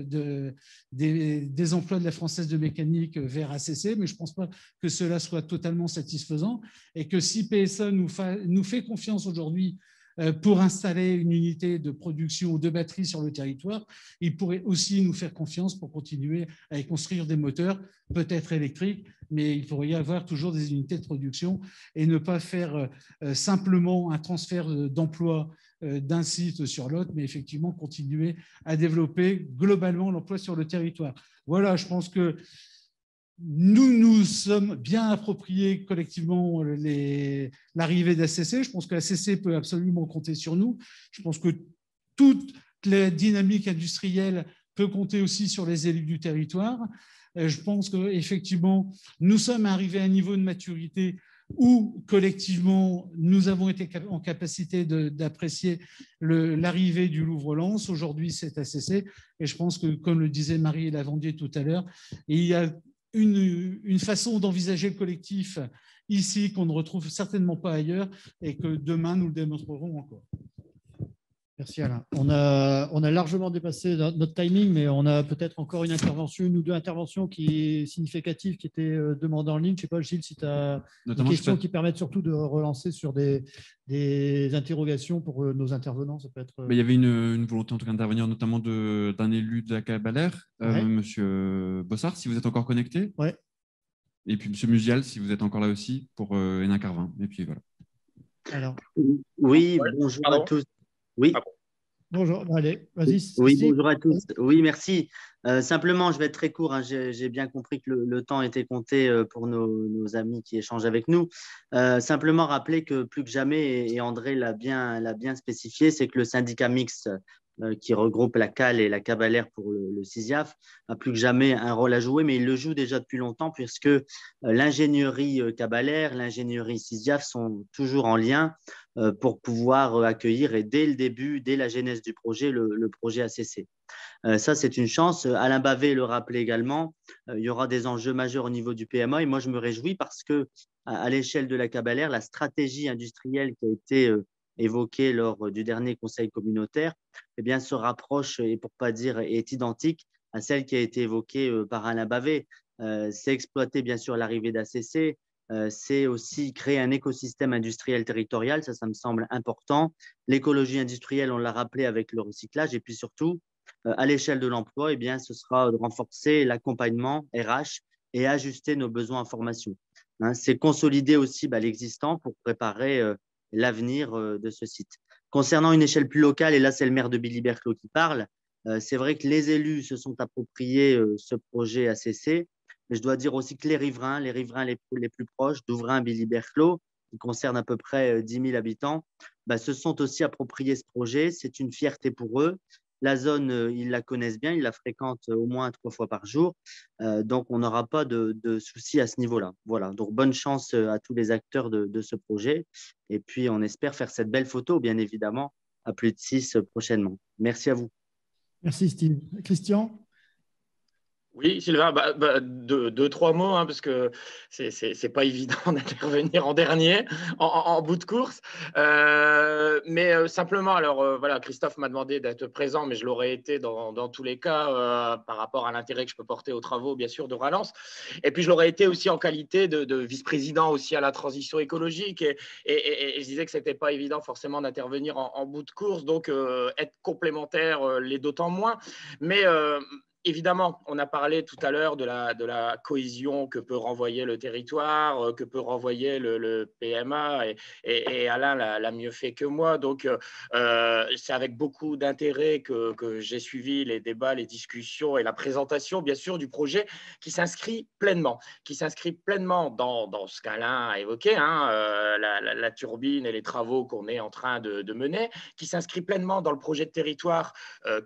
des emplois de la Française de mécanique vers ACC, mais je ne pense pas que cela soit totalement satisfaisant, et que si PSA nous fait confiance aujourd'hui pour installer une unité de production ou de batterie sur le territoire, il pourrait aussi nous faire confiance pour continuer à y construire des moteurs, peut-être électriques, mais il pourrait y avoir toujours des unités de production et ne pas faire simplement un transfert d'emploi d'un site sur l'autre, mais effectivement continuer à développer globalement l'emploi sur le territoire. Voilà, je pense que nous sommes bien appropriés collectivement l'arrivée d'ACC. Je pense que l'ACC peut absolument compter sur nous. Je pense que toute la dynamique industrielle peut compter aussi sur les élus du territoire. Je pense qu'effectivement, nous sommes arrivés à un niveau de maturité où collectivement, nous avons été en capacité d'apprécier l'arrivée du Louvre-Lens. Aujourd'hui, c'est ACC. Et je pense que, comme le disait Marie Lavandier tout à l'heure, il y a une façon d'envisager le collectif ici qu'on ne retrouve certainement pas ailleurs et que demain, nous le démontrerons encore. Merci Alain. On a largement dépassé notre timing, mais on a peut-être encore une ou deux interventions qui est significative, qui étaient demandées en ligne. Je ne sais pas, Gilles, si tu as des questions qui permettent surtout de relancer sur des interrogations pour nos intervenants. Ça peut être... Il y avait une volonté en tout cas d'intervenir, notamment d'un élu de la Cabalère, Monsieur Bossard, si vous êtes encore connecté. Ouais. Et puis Monsieur Musial, si vous êtes encore là aussi, pour Hénin Carvin. Et puis voilà. Alors. Oui, bonjour à tous. Oui. Bonjour, allez, vas-y. Oui, bonjour à tous. Oui, merci. Simplement, je vais être très court. Hein. J'ai bien compris que le temps était compté pour nos amis qui échangent avec nous. Simplement rappeler que plus que jamais, et André l'a bien spécifié, c'est que le syndicat mixte qui regroupe la CAL et la Cabalère pour le CISIAF a plus que jamais un rôle à jouer, mais il le joue déjà depuis longtemps puisque l'ingénierie Cabalère, l'ingénierie CISIAF sont toujours en lien pour pouvoir accueillir et dès le début, dès la genèse du projet, le projet ACC. Ça, c'est une chance. Alain Bavet le rappelait également, il y aura des enjeux majeurs au niveau du PMA et moi, je me réjouis parce que à l'échelle de la Cabalère, la stratégie industrielle qui a été évoquée lors du dernier conseil communautaire, eh bien, se rapproche, et pour pas dire est identique à celle qui a été évoquée par Alain Bavet. C'est exploiter bien sûr l'arrivée d'ACC, c'est aussi créer un écosystème industriel territorial, ça me semble important. L'écologie industrielle, on l'a rappelé avec le recyclage, et puis surtout, à l'échelle de l'emploi, eh bien, ce sera de renforcer l'accompagnement RH et ajuster nos besoins en formation. Hein, c'est consolider aussi l'existant pour préparer l'avenir de ce site. Concernant une échelle plus locale, et là c'est le maire de Billy-Berclos qui parle, c'est vrai que les élus se sont appropriés ce projet ACC, mais je dois dire aussi que les riverains les plus proches d'Ouvrain, Billy-Berclos, qui concerne à peu près 10 000 habitants, se sont aussi appropriés ce projet. C'est une fierté pour eux. La zone, ils la connaissent bien, ils la fréquentent au moins 3 fois par jour. Donc, on n'aura pas de soucis à ce niveau-là. Voilà, donc bonne chance à tous les acteurs de ce projet. Et puis, on espère faire cette belle photo, bien évidemment, à plus de 6 prochainement. Merci à vous. Merci, Steve. Christian ? Oui, Sylvain, deux, trois mots, hein, parce que c'est pas évident d'intervenir en dernier, en bout de course. Mais simplement, alors voilà, Christophe m'a demandé d'être présent, mais je l'aurais été dans tous les cas par rapport à l'intérêt que je peux porter aux travaux, bien sûr, de Rallens. Et puis, je l'aurais été aussi en qualité de vice-président aussi à la transition écologique. Et je disais que c'était pas évident forcément d'intervenir en bout de course, donc être complémentaire l'est d'autant moins. Mais évidemment, on a parlé tout à l'heure de la cohésion que peut renvoyer le territoire, que peut renvoyer le PMA, et Alain l'a mieux fait que moi. Donc, c'est avec beaucoup d'intérêt que j'ai suivi les débats, les discussions et la présentation, bien sûr, du projet qui s'inscrit pleinement dans ce qu'Alain a évoqué, hein, la turbine et les travaux qu'on est en train de mener, qui s'inscrit pleinement dans le projet de territoire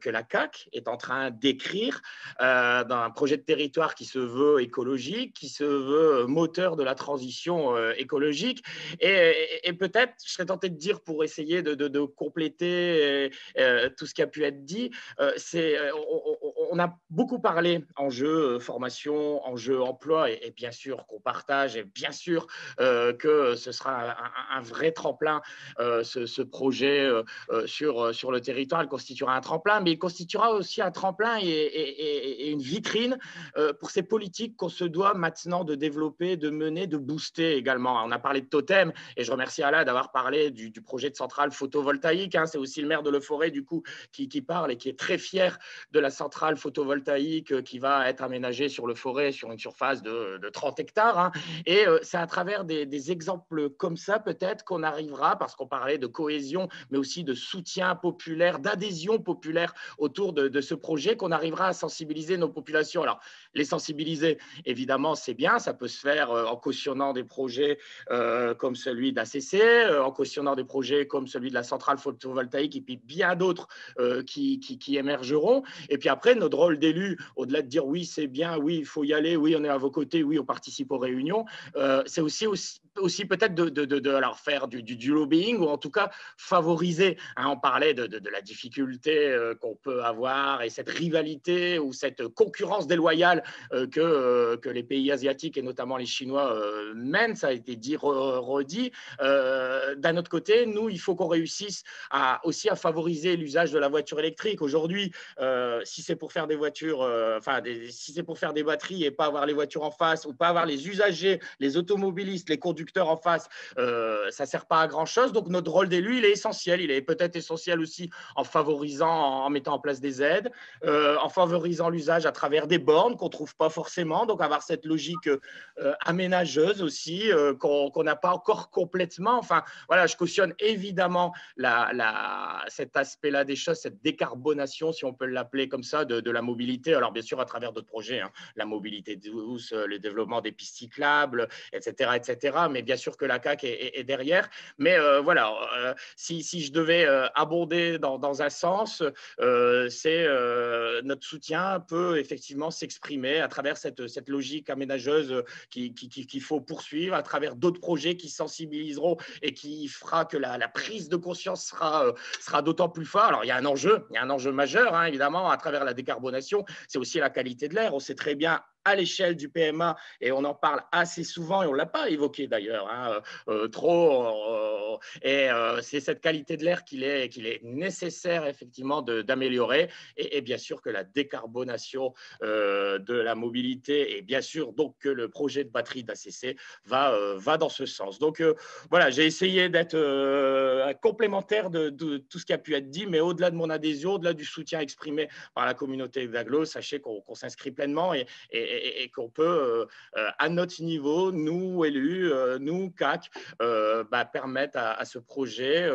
que la CAC est en train d'écrire, dans un projet de territoire qui se veut écologique, qui se veut moteur de la transition écologique. Et peut-être, je serais tenté de dire, pour essayer de compléter tout ce qui a pu être dit, on a beaucoup parlé enjeux formation, enjeux emploi, et bien sûr qu'on partage, et bien sûr que ce sera un vrai tremplin, ce projet sur le territoire. Il constituera un tremplin, mais il constituera aussi un tremplin et une vitrine pour ces politiques qu'on se doit maintenant de développer, de mener, de booster également. On a parlé de totem, et je remercie Alain d'avoir parlé du projet de centrale photovoltaïque. C'est aussi le maire de Leforest du coup qui parle et qui est très fier de la centrale photovoltaïque qui va être aménagée sur Leforest sur une surface de 30 hectares. Et c'est à travers des exemples comme ça peut-être qu'on arrivera, parce qu'on parlait de cohésion, mais aussi de soutien populaire, d'adhésion populaire autour de ce projet, qu'on arrivera à sensibiliser nos populations. Alors, les sensibiliser, évidemment, c'est bien, ça peut se faire en cautionnant des projets comme celui d'ACC, en cautionnant des projets comme celui de la centrale photovoltaïque, et puis bien d'autres qui émergeront. Et puis après, notre rôle d'élu, au-delà de dire oui, c'est bien, oui, il faut y aller, oui, on est à vos côtés, oui, on participe aux réunions, c'est aussi peut-être de leur faire du lobbying, ou en tout cas favoriser. On parlait de la difficulté qu'on peut avoir, et cette rivalité ou cette concurrence déloyale que les pays asiatiques et notamment les Chinois mènent, ça a été dit, redit. D'un autre côté, nous, il faut qu'on réussisse aussi à favoriser l'usage de la voiture électrique. Aujourd'hui, si c'est pour faire des voitures, si c'est pour faire des batteries et pas avoir les voitures en face, ou pas avoir les usagers, les automobilistes, les conducteurs en face, ça ne sert pas à grand-chose. Donc, notre rôle d'élu, il est essentiel. Il est peut-être essentiel aussi en favorisant, en mettant en place des aides, en favorisant l'usage à travers des bornes qu'on ne trouve pas forcément. Donc, avoir cette logique aménageuse aussi, qu'on n'a pas encore complètement. Enfin, voilà, je cautionne évidemment cet aspect-là des choses, cette décarbonation, si on peut l'appeler comme ça, de la mobilité. Alors, bien sûr, à travers d'autres projets, la mobilité douce, le développement des pistes cyclables, etc., etc. Mais bien sûr que la CAQ est derrière. Mais voilà, si je devais abonder dans un sens, c'est notre soutien peut effectivement s'exprimer à travers cette logique aménageuse qu'il faut poursuivre, à travers d'autres projets qui sensibiliseront et qui fera que la prise de conscience sera d'autant plus forte. Alors, il y a un enjeu majeur, évidemment, à travers la décarbonation, c'est aussi la qualité de l'air. On sait très bien à l'échelle du PMA, et on en parle assez souvent, et on ne l'a pas évoqué d'ailleurs, trop, et c'est cette qualité de l'air qu'il est nécessaire effectivement d'améliorer, et bien sûr que la décarbonation de la mobilité, et bien sûr donc que le projet de batterie d'ACC va dans ce sens. Donc voilà, j'ai essayé d'être complémentaire de tout ce qui a pu être dit, mais au-delà de mon adhésion, au-delà du soutien exprimé par la communauté d'Aglo, sachez qu'on s'inscrit pleinement et qu'on peut, à notre niveau, nous élus, nous CAC, permettre à ce projet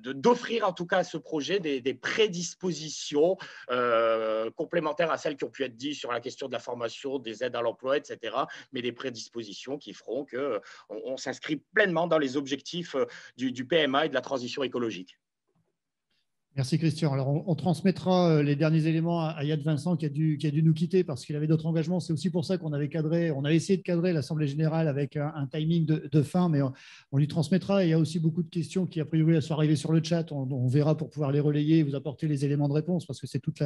d'offrir en tout cas à ce projet des prédispositions complémentaires à celles qui ont pu être dites sur la question de la formation, des aides à l'emploi, etc., mais des prédispositions qui feront qu'on s'inscrit pleinement dans les objectifs du PMA et de la transition écologique. Merci Christian. Alors, on transmettra les derniers éléments à Yad Vincent qui a dû nous quitter parce qu'il avait d'autres engagements. C'est aussi pour ça qu'on avait essayé de cadrer l'Assemblée générale avec un timing de fin, mais on lui transmettra. Et il y a aussi beaucoup de questions qui, a priori, sont arrivées sur le chat. On verra pour pouvoir les relayer et vous apporter les éléments de réponse, parce que c'est toute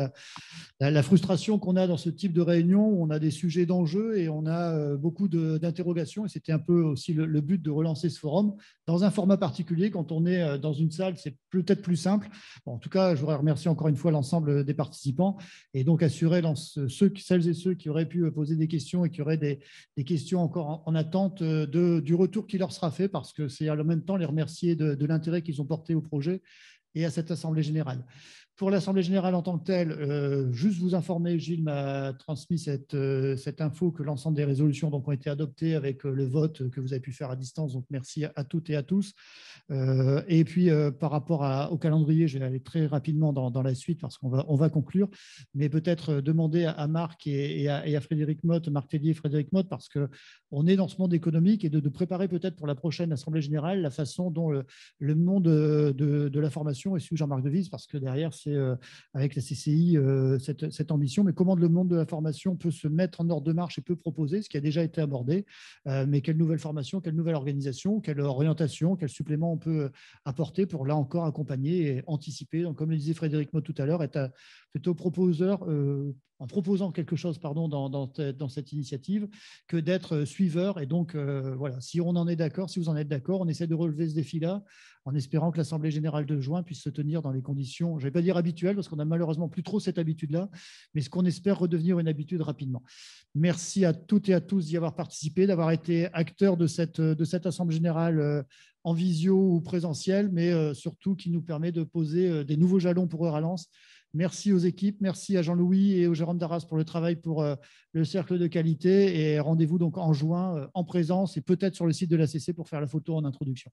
la frustration qu'on a dans ce type de réunion où on a des sujets d'enjeu et on a beaucoup d'interrogations. Et c'était un peu aussi le but de relancer ce forum dans un format particulier. Quand on est dans une salle, c'est peut-être plus simple. Bon, en tout cas, je voudrais remercier encore une fois l'ensemble des participants et donc assurer celles et ceux qui auraient pu poser des questions et qui auraient des questions encore en attente du retour qui leur sera fait, parce que c'est en même temps les remercier de l'intérêt qu'ils ont porté au projet et à cette Assemblée générale. Pour l'Assemblée générale en tant que telle, juste vous informer, Gilles m'a transmis cette info que l'ensemble des résolutions donc, ont été adoptées avec le vote que vous avez pu faire à distance. Donc, merci à toutes et à tous. Et puis, par rapport au calendrier, je vais aller très rapidement dans la suite parce qu'on va conclure. Mais peut-être demander à Marc et à Frédéric Motte, Marc Tellier et Frédéric Motte, parce qu'on est dans ce monde économique, et de préparer peut-être pour la prochaine Assemblée générale la façon dont le monde de la formation est sous Jean-Marc Devise, parce que derrière, c'est avec la CCI cette ambition, mais comment le monde de la formation peut se mettre en ordre de marche et peut proposer, ce qui a déjà été abordé, mais quelle nouvelle formation, quelle nouvelle organisation, quelle orientation, quel supplément on peut apporter pour là encore accompagner et anticiper. Donc, comme le disait Frédéric Maud tout à l'heure, être plutôt proposeur, en proposant quelque chose dans cette initiative, que d'être suiveur. Et donc, voilà, si on en est d'accord, si vous en êtes d'accord, on essaie de relever ce défi-là en espérant que l'Assemblée générale de juin puisse se tenir dans les conditions, je ne vais pas dire habituelles, parce qu'on n'a malheureusement plus trop cette habitude-là, mais ce qu'on espère redevenir une habitude rapidement. Merci à toutes et à tous d'y avoir participé, d'avoir été acteurs de cette Assemblée générale en visio ou présentiel, mais surtout qui nous permet de poser des nouveaux jalons pour Euralance. Merci aux équipes, merci à Jean-Louis et au Jérôme Darras pour le travail pour le cercle de qualité, et rendez-vous donc en juin en présence et peut-être sur le site de l'ACC pour faire la photo en introduction.